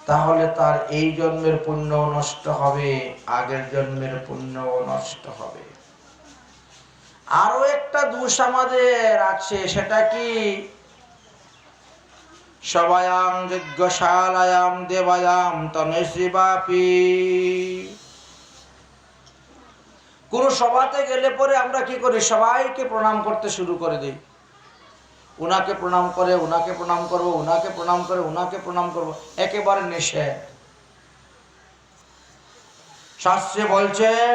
তাহলে তার এই জন্মের পুণ্য নষ্ট হবে, আগের জন্মের পুণ্য নষ্ট হবে। আরো একটা দোষ আমাদের আছে, সেটা কি? সবায়াং যজ্ঞশালায়াম দেবায়াম তনুশ্রীবাপি। কোন সভাতে গেলে পরে আমরা কি করি? সবাইকে প্রণাম করতে শুরু করে দিই। উনাকে প্রণাম করে, উনাকে প্রণাম করবো, উনাকে প্রণাম করে, উনাকে প্রণাম করবো, একেবারে নিষেধ। শাস্ত্রে বলছেন,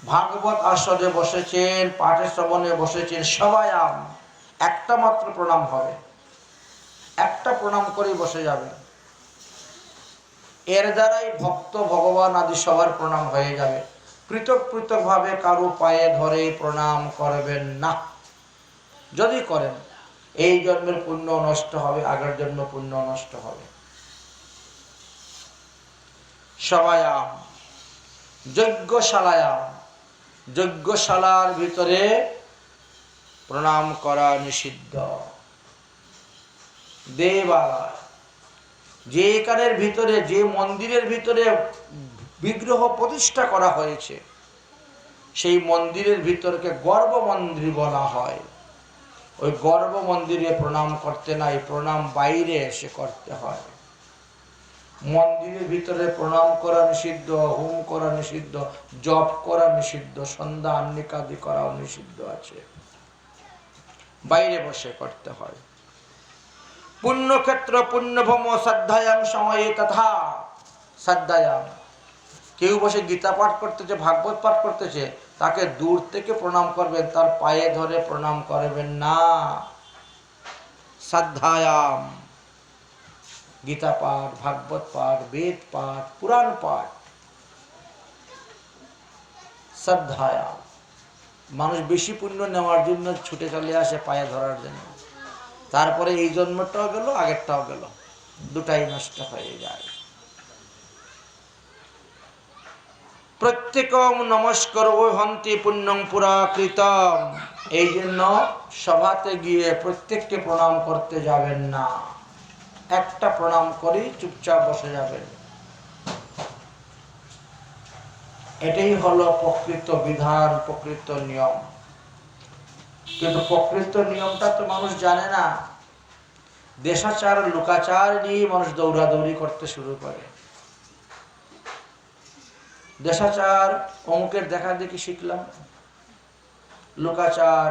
ভাগবত আসরে বসেছেন, পাঠে শ্রবণে বসেছেন, সবায়াম, একটা মাত্র প্রণাম হবে, একটা প্রণাম করে বসে যাবে। এর দ্বারাই ভক্ত ভগবান আদি সবার প্রণাম হয়ে যাবে। পৃথক পৃথক ভাবে কারো পায়ে ধরে প্রণাম করবেন না। যদি করেন এই জন্মের পুণ্য নষ্ট হবে, আগের জন্ম পুণ্য নষ্ট হবে। সবায়াম, যজ্ঞশালায়াম, যজ্ঞশালার ভিতরে প্রণাম করা নিষিদ্ধ। দেবালয়, যেখানের ভিতরে, যে মন্দিরের ভিতরে বিগ্রহ প্রতিষ্ঠা করা হয়েছে সেই মন্দিরের ভিতরকে গর্ভ মন্দির বলা হয়। ওই গর্ভ মন্দিরে প্রণাম করতে নাই, প্রণাম বাইরে এসে করতে হয়। মন্দিরের ভিতরে প্রণাম করা নিষিদ্ধ, হোম করা নিষিদ্ধ, জপ করা নিষিদ্ধ, সন্ধ্যা আহ্নিকাদি করাও নিষিদ্ধ আছে, বাইরে বসে করতে হয়। পুণ্যক্ষেত্র পুণ্যভূম শ্রদ্ধায়াম সময়ে তথা শ্রদ্ধায়াম। কেউ বসে গীতা পাঠ করতেছে, ভাগবত পাঠ করতেছে, তাকে দূর থেকে প্রণাম করবেন, তার পায়ে ধরে প্রণাম করবেন না। শ্রদ্ধায়াম, গীতা পাঠ, ভাগবত পাঠ, বেদ পাঠ, পুরাণ পাঠ, শ্রদ্ধায়াম। মানুষ বেশি পুণ্য নেওয়ার জন্য ছুটে চলে আসে পায়ে ধরার জন্য, তারপরে এই জন্মটাও গেল, আগেরটাও গেল, দুটাই নষ্ট হয়ে যায়। প্রত্যেকম নমস্কার হন্তি পুণ্যং পুরাকৃতম। এই জন্য সভাতে গিয়ে প্রত্যেককে প্রণাম করতে যাবেন না, একটা প্রণাম করি চুপচাপ বসে যাবেন। এটাই হলো প্রকৃত বিধান, প্রকৃত নিয়ম। কিন্তু প্রকৃত নিয়মটা তো মানুষ জানে না। দেশাচার লোকাচার নিয়ে মানুষ দৌড়াদৌড়ি করতে শুরু করে। দেশাচার, অমুকের দেখা দেখি শিখলাম, লোকাচার।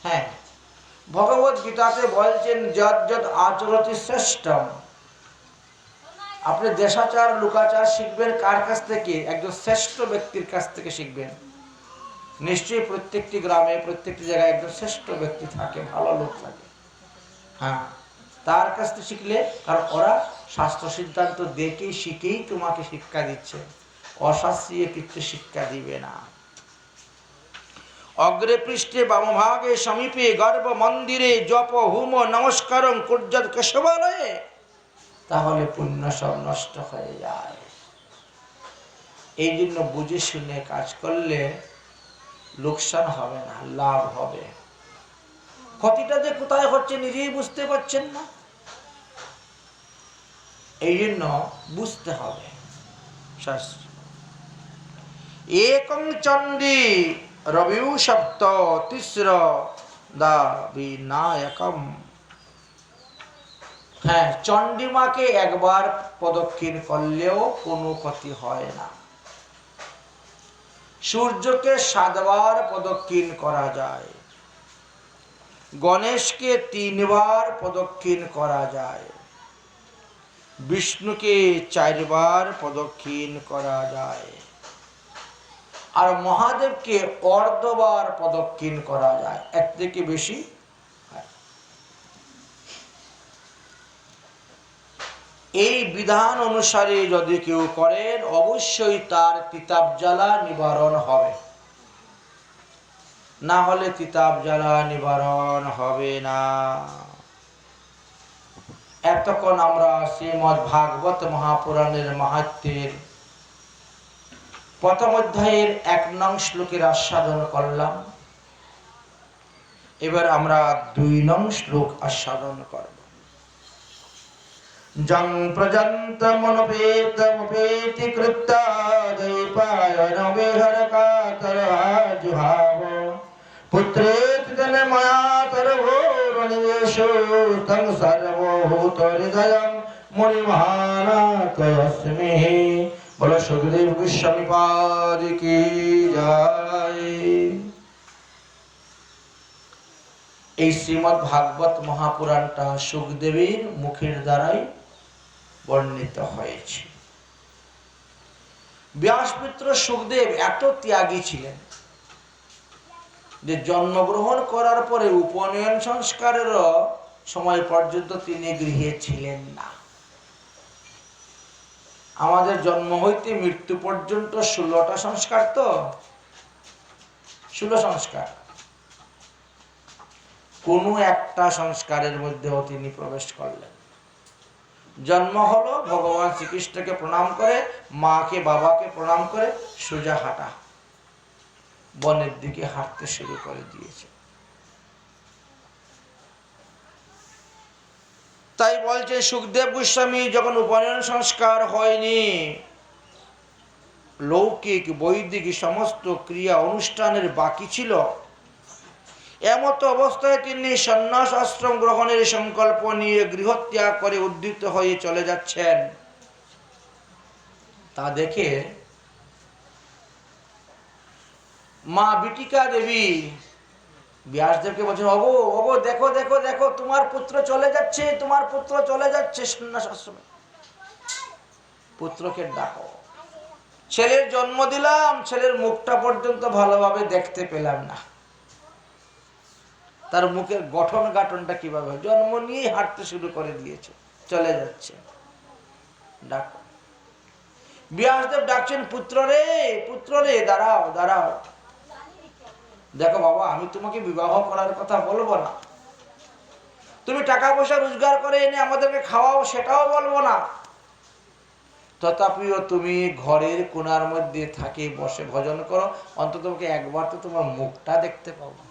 হ্যাঁ, ভগবত গীতাতে বলছেন যৎ যৎ আচরতি শ্রেষ্ঠম। আপনি দেশাচার লোকাচার শিখবেন কার কাছ থেকে? একজন শ্রেষ্ঠ ব্যক্তির কাছ থেকে শিখবেন। নিশ্চয়ই প্রত্যেকটি গ্রামে, প্রত্যেকটি জায়গায় একজন শ্রেষ্ঠ ব্যক্তি থাকে, ভালো লোক থাকে। হ্যাঁ, তার কাছ থেকে শিখলে, কারণ ওরা শাস্ত্র সিদ্ধান্ত দেখেই শিখেই তোমাকে শিক্ষা দিচ্ছে, অশাস্ত্রীয় কিছু শিক্ষা দিবে না। অগ্রে পৃষ্ঠে বামভাগে সমীপে গর্ভ মন্দিরে জপ হুম নমস্কারং কুর্যাৎ কেশবালয়ে, তাহলে পুণ্য সব নষ্ট হয়ে যায়। এই জন্য বুঝে শুনে কাজ করলে লোকসান হবে না, লাভ হবে। ক্ষতিটা যে কোথায় হচ্ছে নিজেই বুঝতে পারছেন না, এই জন্য বুঝতে হবে। একং চণ্ডী রবিউ সপ্ত তিস্র দা বিনায়কম। হ্যাঁ, চণ্ডীমাকে একবার প্রদক্ষিণ করলেও কোনো ক্ষতি হয় না। সূর্যকে 7 বার প্রদক্ষিণ করা যায়, গণেশকে 3 বার প্রদক্ষিণ করা যায়, বিষ্ণুকে 4 বার প্রদক্ষিণ করা যায়, আর মহাদেবকে অর্ধবার প্রদক্ষিণ করা যায়, এর থেকে বেশি। এই বিধান অনুসারে যদি কেউ করেন অবশ্যই তার তিতাব জ্বালা নিবারণ হবে, না হলে তিতাব জ্বালা নিবারণ হবে না। এতক্ষণ আমরা শ্রীমদ্ ভাগবত মহাপুরাণের মাহাত্ম্যের প্রথম অধ্যায়ের 1 নং শ্লোকের আস্বাদন করলাম। এবার আমরা 2 নং শ্লোক আস্বাদন করব। জং প্রজন্তমনুপেতমুপেতি কৃত্তা দৈপায়ন বিহরকাতরজুহাব পুত্রেতি তন্ময়া তরভোরনিবেশো তং সর্বভূতহৃদয়ং মুনিমহানাতয়স্মি। বলো সুখদেব গোস্বামী পাদ কি জয়। এই শ্রীমদ্ ভাগবত মহাপুরাণটা সুখদেবের মুখের দ্বারাই বর্ণিত হয়েছে। ব্যাসপুত্র সুখদেব এত ত্যাগী ছিলেন যে জন্মগ্রহণ করার পরে উপনয়ন সংস্কারেরও সময় পর্যন্ত তিনি গৃহে ছিলেন না। আমাদের জন্ম হইতে মৃত্যু পর্যন্ত 16টা সংস্কার, তো 16 সংস্কার, কোনো একটা সংস্কারের মধ্যেও তিনি প্রবেশ করলেন। জন্ম হলো, ভগবান শ্রীকৃষ্ণকে প্রণাম করে, মাকে বাবাকে প্রণাম করে সোজা হাঁটা, বনের দিকে হাঁটতে শুরু করে দিয়েছে। তাই বলছে সুখদেব গোস্বামী যখন উপনয়ন সংস্কার হয়নি, লৌকিক বৈদিক সমস্ত ক্রিয়া অনুষ্ঠানের বাকি ছিল, এমত অবস্থায় তিনি সন্ন্যাস আশ্রম গ্রহণের সংকল্প নিয়ে গৃহত্যাগ করে উদ্ধৃত হয়ে চলে যাচ্ছেন। তা দেখে মা বিটিকা দেবী ব্যাসদেবকে বলছেন, ওগো ওগো দেখো দেখো দেখো, তোমার পুত্র চলে যাচ্ছে, তোমার পুত্র চলে যাচ্ছে সন্ন্যাস আশ্রমে, পুত্রকে ডাকো। ছেলের জন্ম দিলাম, ছেলের মুখটা পর্যন্ত ভালোভাবে দেখতে পেলাম না, তার মুখের গঠন গাঠনটা কিভাবে, জন্ম নিয়ে হাঁটতে শুরু করে দিয়েছে, চলে যাচ্ছে, ডাকো। ব্যাসদেব ডাকছেন, পুত্র রে পুত্র রে, দাঁড়াও দাঁড়াও। দেখো বাবা, আমি তোমাকে বিবাহ করার কথা বলবো না, তুমি টাকা পয়সা রোজগার করে এনে আমাদেরকে খাওয়াও সেটাও বলবো না, তথাপিও তুমি ঘরের কোণার মধ্যে থাকে বসে ভজন করো, অন্তত তোমাকে একবার তো তোমার মুখটা দেখতে পাবো।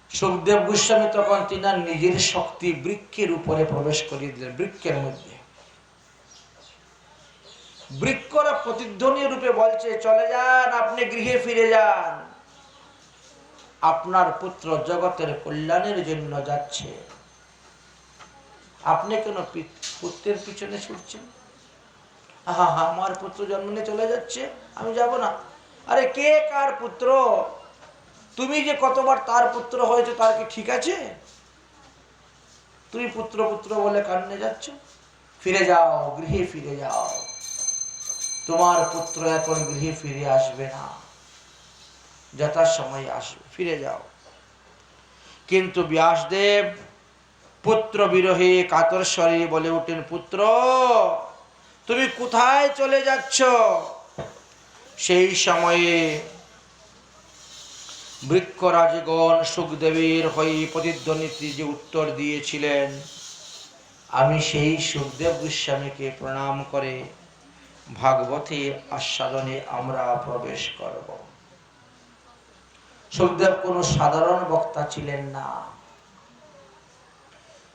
সুখদেব গোস্বামী তখন তিনার নিজের শক্তি বৃক্ষের উপরে প্রবেশ করিয়ে দিলেন, বৃক্ষের মধ্যে। বৃক্ষরা প্রতিধ্বনি রূপে বলছে, চলে যান, আপনি গৃহে ফিরে যান, আপনার পুত্র জগতের কল্যাণের জন্য যাচ্ছে, আপনি কেন পুত্রের পিছনে ছুটছেন? হা হা, আমার পুত্র জন্ম নিয়ে চলে যাচ্ছে, আমি যাব না। আরে কে কার পুত্র? তুমি যে কতবার তার পুত্র হয়েছে তার কি ঠিক আছে? তুমি পুত্র পুত্র বলে কান্নে যাচ্ছ, ফিরে যাও, গৃহে ফিরে যাও, তোমার পুত্র এখন গৃহে ফিরে আসবে না, যথাসময়ে আসবে, ফিরে যাও। কিন্তু ব্যাসদেব পুত্র বিরহে কাতর স্বরে বলে উঠেন, পুত্র তুমি কোথায় চলে যাচ্ছ? সেই সময়ে বৃক্ষরাজগণ সুখদেবের হয়ে প্রতিধ্বনিতে যে উত্তর দিয়েছিলেন, আমি সেই সুখদেব গোস্বামীকে প্রণাম করে ভাগবতে আস্বাদনে আমরা প্রবেশ করব। সুখদেব কোনো সাধারণ বক্তা ছিলেন না,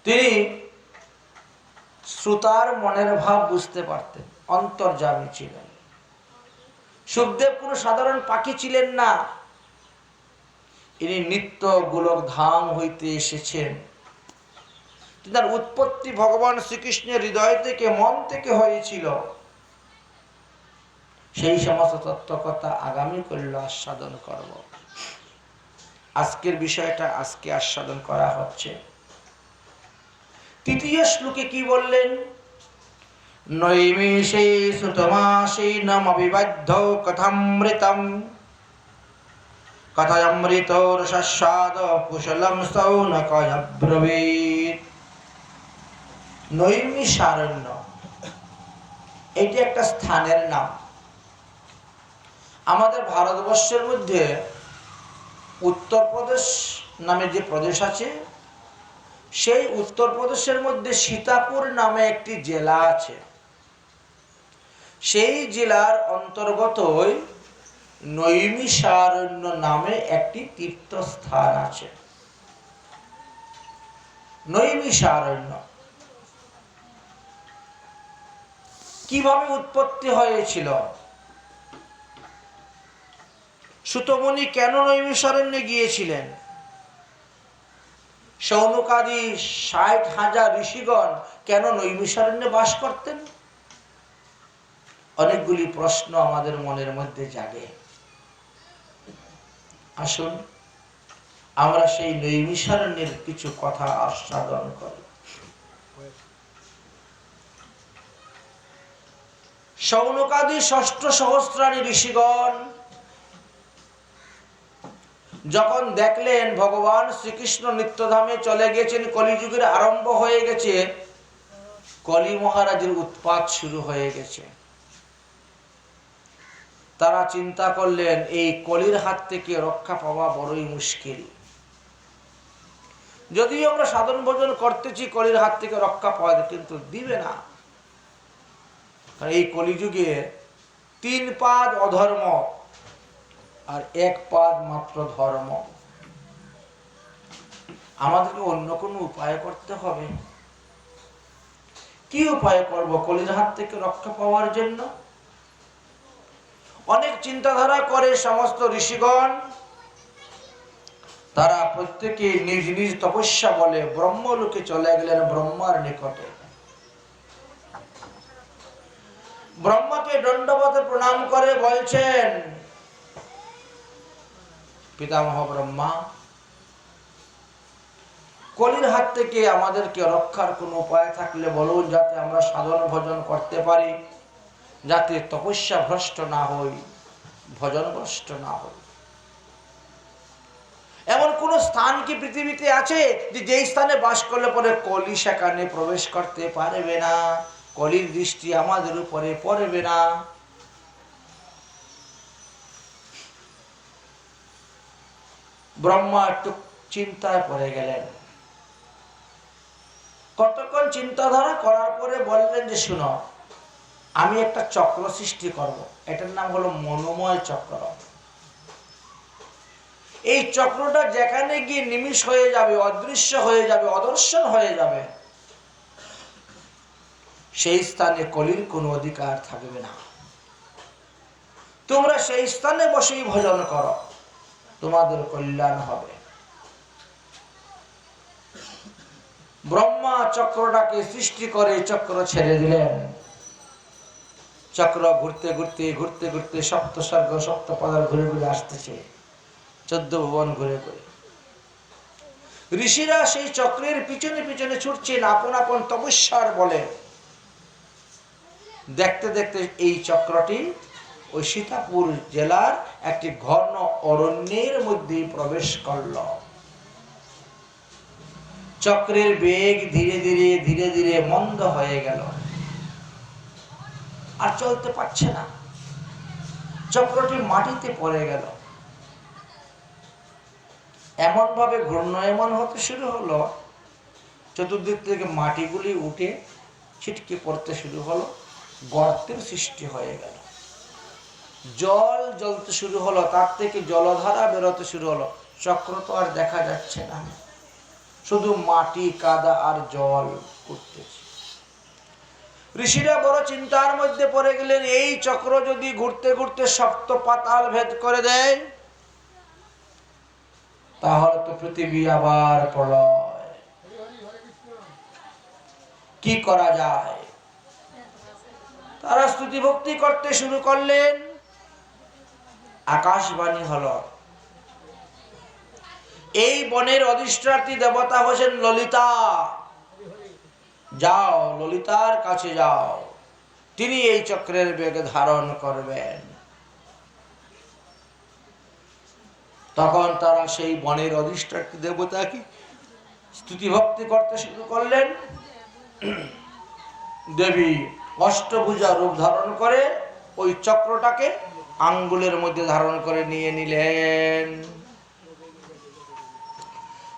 তিনি শ্রোতার মনের ভাব বুঝতে পারতেন, অন্তর্যামী ছিলেন। সুখদেব কোনো সাধারণ পাখি ছিলেন না, ইনি নিত্য গোলক ধাম হইতে এসেছেন। তার উৎপত্তি ভগবান শ্রীকৃষ্ণের হৃদয় থেকে, মন থেকে হয়েছিল। সেই সমস্ত তত্ত্ব কথা আগামী কল্য আস্বাদন করব। আজকের বিষয়টা আজকে আস্বাদন করা হচ্ছে। তৃতীয় শ্লোকে কি বললেন? নৈমিষে সুতমাসীনম অবিবাধ্য কথামৃতম কথামৃত রসাস্বাদ কুশলম সৌনকয় ব্রবীত। নৈমিষারণ্য এটি একটা স্থানের নাম। আমাদের ভারতবর্ষের মধ্যে উত্তরপ্রদেশ নামে যে প্রদেশ আছে, সেই উত্তরপ্রদেশের মধ্যে সীতাপুর নামে একটি জেলা আছে। সেই জেলার অন্তর্গত নৈমিষারণ্য নামে একটি তীর্থস্থান আছে। নৈমিষারণ্য কিভাবে উৎপত্তি হয়েছিল? সুতমুনি কেন নৈমিষারণ্যে গিয়েছিলেন? শৌনকাদি ৬০,০০০ ঋষিগণ কেন নৈমিষারণ্যে বাস করতেন? অনেকগুলি প্রশ্ন আমাদের মনের মধ্যে জাগে। আসুন আমরা সেই নৈমিষারণ্যের কিছু কথা আস্বাদন করি। শৌনকাদি ৬ষ্ঠ সহস্রাণী ঋষিগণ যখন দেখলেন ভগবান শ্রীকৃষ্ণ নিত্যধামে চলে গেছেন, কলিযুগের আরম্ভ হয়ে গেছে, কলি মহারাজের উৎপাত শুরু হয়ে গেছে, তারা চিন্তা করলেন এই কলির হাত থেকে রক্ষা পাওয়া বড়ই মুশকিল। যদিও আমরা সাধন ভজন করতেছি কলির হাত থেকে রক্ষা পাওয়া যায়, কিন্তু দিবে না। কারণ এই কলিযুগে ৩ পাদ অধর্ম আর ১ পাদ মাত্র ধর্ম। আমাদেরকে অন্য কোনো উপায় করতে হবে। কি উপায় করব কলির হাত থেকে রক্ষা পাওয়ার জন্য? অনেক চিন্তাধারা করে সমস্ত ঋষিগণ। তারা প্রত্যেকে নিজ নিজ তপস্যা বলে ব্রহ্মলোকে চলে গেলেন, ব্রহ্মার নিকটে। ব্রহ্মাকে দণ্ডবতে প্রণাম করে বলছেন, পিতামহ ব্রহ্মা, কলির হাত থেকে আমাদেরকে রক্ষার কোন উপায় থাকলে বলুন, যাতে আমরা সাধন ভজন করতে পারি, যাতে তপস্যা ভ্রষ্ট না হই, ভজন ভ্রষ্ট না হই। এমন কোন স্থান কি পৃথিবীতে আছে যে যেই স্থানে বাস করলে পরে কলি সেখানে প্রবেশ করতে পারবে না, কলির দৃষ্টি আমাদের উপরে পড়বে না? ব্রহ্মা একটু চিন্তায় পড়ে গেলেন। কতক্ষণ চিন্তাধারা করার পরে বললেন যে শুনো, আমি একটা চক্র সৃষ্টি করব, এটার নাম হলো মনোময় চক্র। এই চক্রটা যেখানে গিয়ে নিমিষ হয়ে যাবে, অদৃশ্য হয়ে যাবে, অদর্শন হয়ে যাবে, সেই স্থানে কলির কোনো অধিকার থাকবে না। তোমরা সেই স্থানে বসেই ভজন করো, তোমাদের কল্যাণ হবে। ব্রহ্মা চক্রটাকে সৃষ্টি করে চক্র ছেড়ে দিলেন। চক্র ঘুরতে ঘুরতে ঘুরতে ঘুরতে সপ্ত স্বর্গ সপ্ত পদার ঘুরে ঘুরে আসতেছে, 14 ভুবন ঘুরে ঘুরে। ঋষিরা সেই চক্রের পিছনে পিছনে ছুটছেন আপন আপন তপস্যার বলে। দেখতে দেখতে এই চক্রটি ওই সীতাপুর জেলার একটি ঘন অরণ্যের মধ্যে প্রবেশ করল। চক্রের বেগ ধীরে ধীরে ধীরে ধীরে মন্দ হয়ে গেল, আর চলতে পারছে না। চক্রটি মাটিতে পড়ে গেল। এমন ভাবে ঘূর্ণায়মান হতে শুরু হলো, চতুর্দিক থেকে মাটিগুলি উঠে ছিটকে পড়তে শুরু হলো, গর্তের সৃষ্টি হয়ে গেল। জল জ্বলতে শুরু হলো, তার থেকে জলধারা বেরোতে শুরু হলো। চক্র তো আর দেখা যাচ্ছে না, শুধু মাটি কাদা আর জল উঠতেছে। ঋষিরা বড় চিন্তার মধ্যে পড়ে গেলেন, এই চক্র যদি ঘুরতে ঘুরতে সপ্ত পাতাল ভেদ করে দেয়, তাহলে তো পৃথিবী আবার প্রলয়। কি করা যায়? তারা স্তুতি ভক্তি করতে শুরু করলেন। আকাশবাণী হলো, এই বনের অধিষ্ঠাত্রী দেবতা হচ্ছেন ললিতা, যাও ললিতার কাছে যাও, তিনি এই চক্রের বেগ ধারণ করবেন। তখন তারা সেই বনের অধিষ্ঠাত্রী দেবতাকে স্তুতি ভক্তি করতে শুরু করলেন। দেবী অষ্টভুজা রূপ ধারণ করে ওই চক্রটাকে আঙ্গুলের মধ্যে ধারণ করে নিয়ে নিলেন।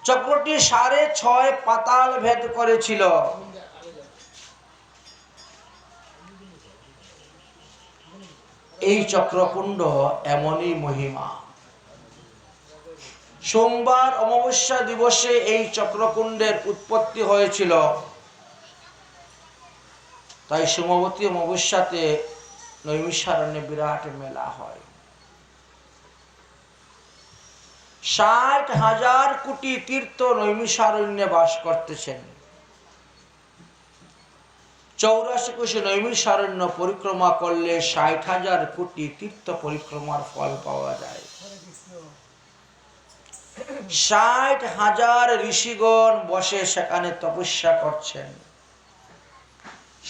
চক্রটি 6.5 পাতাল ভেদ করেছিল। এই চক্রকুণ্ড এমনই মহিমা। সোমবার অমাবস্যা দিবসে এই চক্রকুণ্ডের উৎপত্তি হয়েছিল। তাই সোমবতী অমাবস্যাতে নৈমিষারণ্যে বিরাট মেলা হয়। 60,000 কোটি তীর্থ নৈমিষারণ্যে বাস করতেছেন। 84 কোটি নৈমিষারণ্য পরিক্রমা করলে 60,000 কোটি তীর্থ পরিক্রমার ফল পাওয়া যায়। 60,000 ঋষিগণ বসে সেখানে তপস্যা করছেন।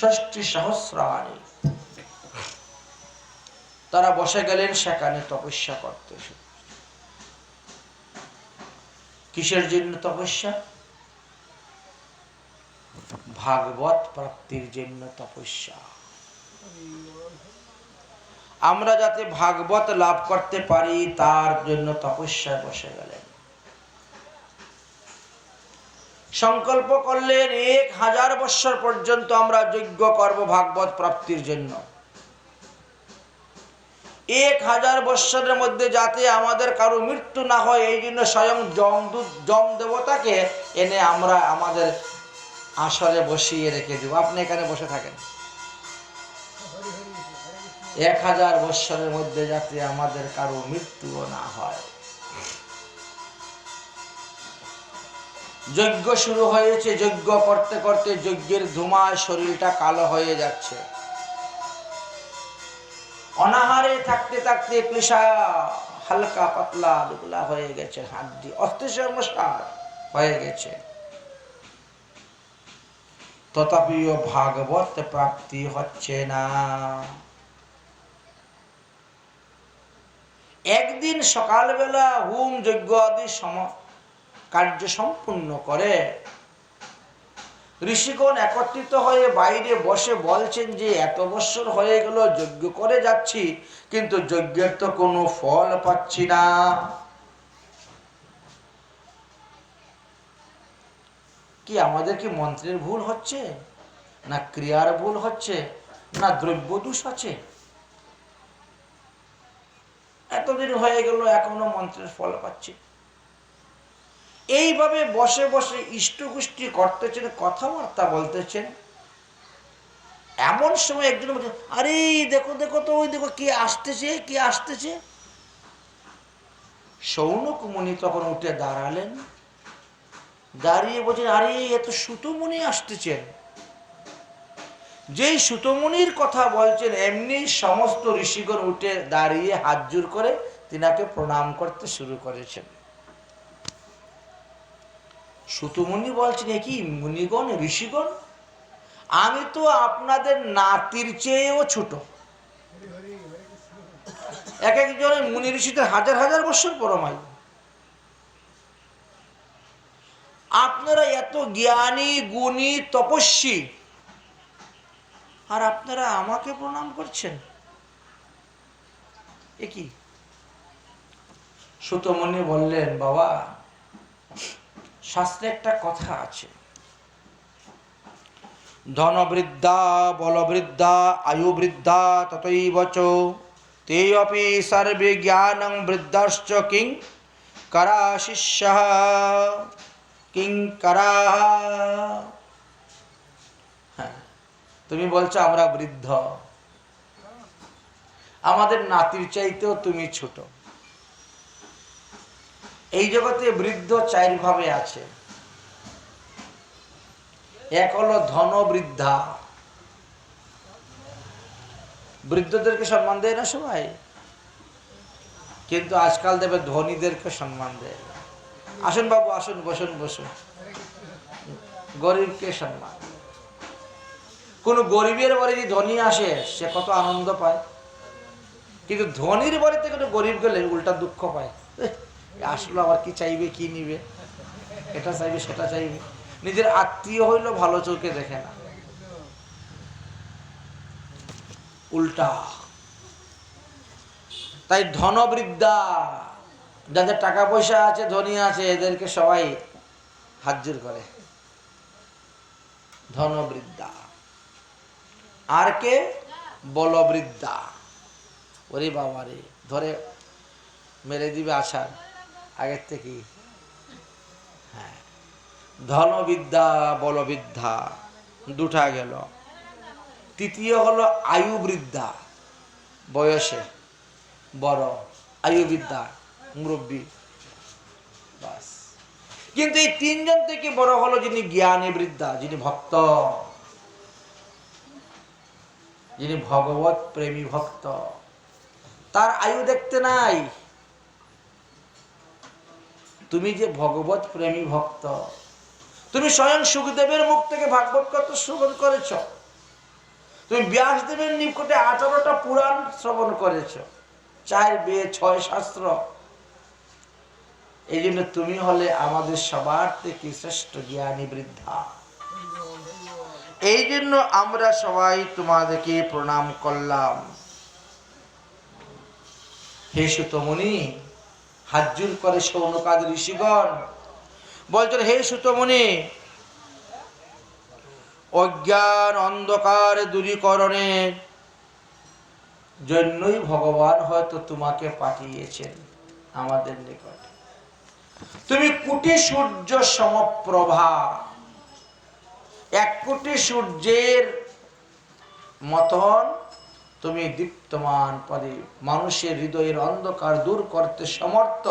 60 সহস্রাণি তারা বসে গেলেন সেখানে তপস্যা করতে। কিসের জন্য তপস্যা? ভাগবত প্রাপ্তির জন্য তপস্যা। আমরা যাতে ভাগবত লাভ করতে পারি তার জন্য তপস্যায় বসে গেলেন। সংকল্প করলেন 1000 বৎসর পর্যন্ত আমরা যজ্ঞ করব ভাগবত প্রাপ্তির জন্য। 1000 বৎসরের মধ্যে যাতে আমাদের কারো মৃত্যু না হয় এই জন্য স্বয়ং যম দেবতাকে এনে আমরা আমাদের আসরে বসিয়ে রেখে দেব। আপনি এখানে বসে থাকেন। 1000 বৎসরের মধ্যে যাতে আমাদের কারো মৃত্যুও না হয়। যজ্ঞ শুরু হয়েছে। যজ্ঞ করতে করতে যজ্ঞের ধুমায় শরীরটা কালো হয়ে যাচ্ছে। অনাহারে থাকতে থাকতে ক্লিশা হালকা পাতলা দুবলা হয়ে গেছে, হাড্ডি অস্থিসংসার হয়ে গেছে। তথাপিও ভাগবত প্রাপ্তি হচ্ছে না। একদিন সকালবেলা হোম যজ্ঞ আদি কার্য সম্পূর্ণ করে ঋষিগণ একত্রিত হয়ে বাইরে বসে বলছেন যে এত বছর হয়ে গেল যজ্ঞ করে যাচ্ছি, কিন্তু যজ্ঞের তো কোনো ফল পাচ্ছি না। কি আমাদের কি মন্ত্রের ভুল হচ্ছে, না ক্রিয়ার ভুল হচ্ছে, না দ্রব্য দোষ আছে? এতদিন হয়ে গেল এখনো মন্ত্রের ফল পাচ্ছি। এইভাবে বসে বসে ইষ্টগুষ্টি করতেছেন, কথাবার্তা বলতেছেন। এমন সময় একজন বলছে, আরে দেখো দেখো তো, ওই দেখো কে আসতেছে, কে আসতেছে। শৌনক মুনি তখন উঠে দাঁড়ালেন। দাঁড়িয়ে বলছেন, আরে এ তো সুতমুনি আসতেছেন। যেই সুতমুনির কথা বলছেন এমনি সমস্ত ঋষিগণ উঠে দাঁড়িয়ে হাত জোড় করে তিনাকে প্রণাম করতে শুরু করেছেন। সুতমুনি বলছেন, এ কি মুনিগণ, ঋষিগণ, আমি তো আপনাদের নাতির চেয়েও ছোট। এক একজনের মুনি ঋষিদের 1000 বছর পরমায়ু। আপনারা এত জ্ঞানী গুণী তপস্বী, আর আপনারা আমাকে প্রণাম করছেন, এ কি? সুতমুনি বললেন, বাবা, শাস্ত্রে একটা কথা আছে, ধনবৃদ্ধা বলবৃদ্ধা আয়ুবৃদ্ধা ততৈবচ তে অপি সর্বে জ্ঞানং বৃদ্ধাশ্চ কিং করা শিষ্যঃ কিং করা। তুমি বলছো আমরা বৃদ্ধ, আমাদের নাতির চাইতেও তুমি ছোট। এই জগতে বৃদ্ধ 4 ভাবে আছে। এক হলো ধনবৃদ্ধা। বৃদ্ধদেরকে সম্মান দেয় না সবাই? কিন্তু আজকাল দেবে ধনীদেরকে সম্মান দেয়। আসুন বাবু আসুন, বসুন বসুন। গরিবকে সম্মান। কোন গরিবের বাড়ি যদি ধনী আসে সে কত আনন্দ পায়, কিন্তু ধনীর বাড়িতে কোনো গরিব গেলে উল্টা দুঃখ পায়। আসলো আবার কি চাইবে, কি নিবে, এটা চাইবে সেটা চাইবে। নিজের আত্মীয় হইলো ভালো চোখে দেখে না, উল্টা। তাই ধনবৃদ্ধা, যাদের টাকা পয়সা আছে, ধনী আছে, এদেরকে সবাই হাতজোর করে। ধনবৃদ্ধা। আর কে? বলবৃদ্ধা। ওরে বাবা রে, ধরে মেরে দিবে আছাড় আগের থেকেই। হ্যাঁ, ধনবিদ্যা বলবিদ্যা দুটা গেল। তৃতীয় হলো আয়ুবৃদ্ধা, বয়সে বড়, আয়ুবিদ্যা মুরব্বী, বাস। কিন্তু এই তিনজন থেকে বড় হলো যিনি জ্ঞানী বৃদ্ধা, যিনি ভক্ত, যিনি ভগবত প্রেমী ভক্ত। তার আয়ু দেখতে নাই। তুমি যে ভগবত প্রেমী ভক্ত, তুমি স্বয়ং সুখদেবের মুখ থেকে ভাগবত কথা শ্রবণ করেছ, তুমি ব্যাসদেবের নিকটে 18টা পুরাণ শ্রবণ করেছ, 4 বেদ 6 শাস্ত্র। এই জন্য তুমি হলে আমাদের সবার থেকে শ্রেষ্ঠ জ্ঞানী বৃদ্ধা। এই জন্য আমরা সবাই তোমাদেরকে প্রণাম করলাম। হে সুতমুনি, হাতজোড় করে শৌনকাদি ঋষিগণ বলছেন, হে সুতমুনি, অজ্ঞান অন্ধকার দূরীকরণের জন্যই ভগবান হয়তো তোমাকে পাঠিয়েছেন আমাদের নিকট। তুমি কোটি সূর্য সমপ্রভা, 1 কোটি সূর্যের মতন তুমি দীপ্তমান পদে মানুষের হৃদয়ের অন্ধকার দূর করতে সমর্থ।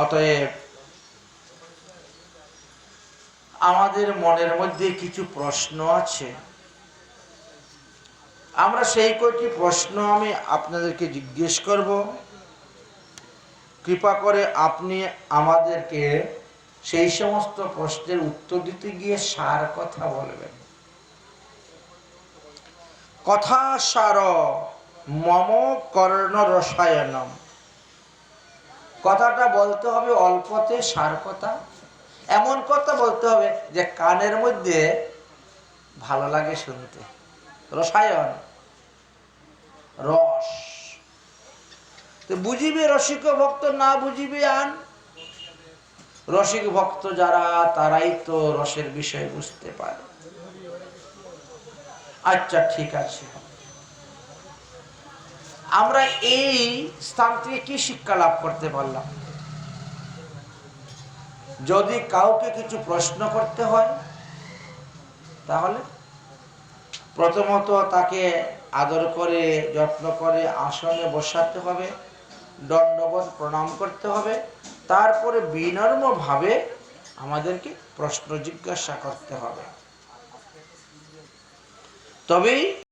অতএব আমাদের মনের মধ্যে কিছু প্রশ্ন আছে, আমরা সেই কয়টি প্রশ্ন আমি আপনাদেরকে জিজ্ঞেস করব। কৃপা করে আপনি আমাদেরকে সেই সমস্ত প্রশ্নের উত্তর দিতে গিয়ে সার কথা বলবেন। কথা সার মম কর্ণ রসায়নম। কথাটা বলতে হবে অল্পতে সার কথা, এমন কথা বলতে হবে যে কানের মধ্যে ভালো লাগে শুনতে। রসায়ন, রস। তো বুঝিবে রসিক ভক্ত, না বুঝিবে আন। রসিক ভক্ত যারা, তারাই তো রসের বিষয় বুঝতে পারে। আচ্ছা ঠিক আছে, আমরা এই স্থান থেকে কি শিক্ষা লাভ করতে পারলাম? যদি কাউকে কিছু প্রশ্ন করতে হয় তাহলে প্রথমত তাকে আদর করে যত্ন করে আসনে বসাতে হবে, দণ্ডবত প্রণাম করতে হবে, তারপরে বিনম্রভাবে আমাদেরকে প্রশ্ন জিজ্ঞাসা করতে হবে, তবেই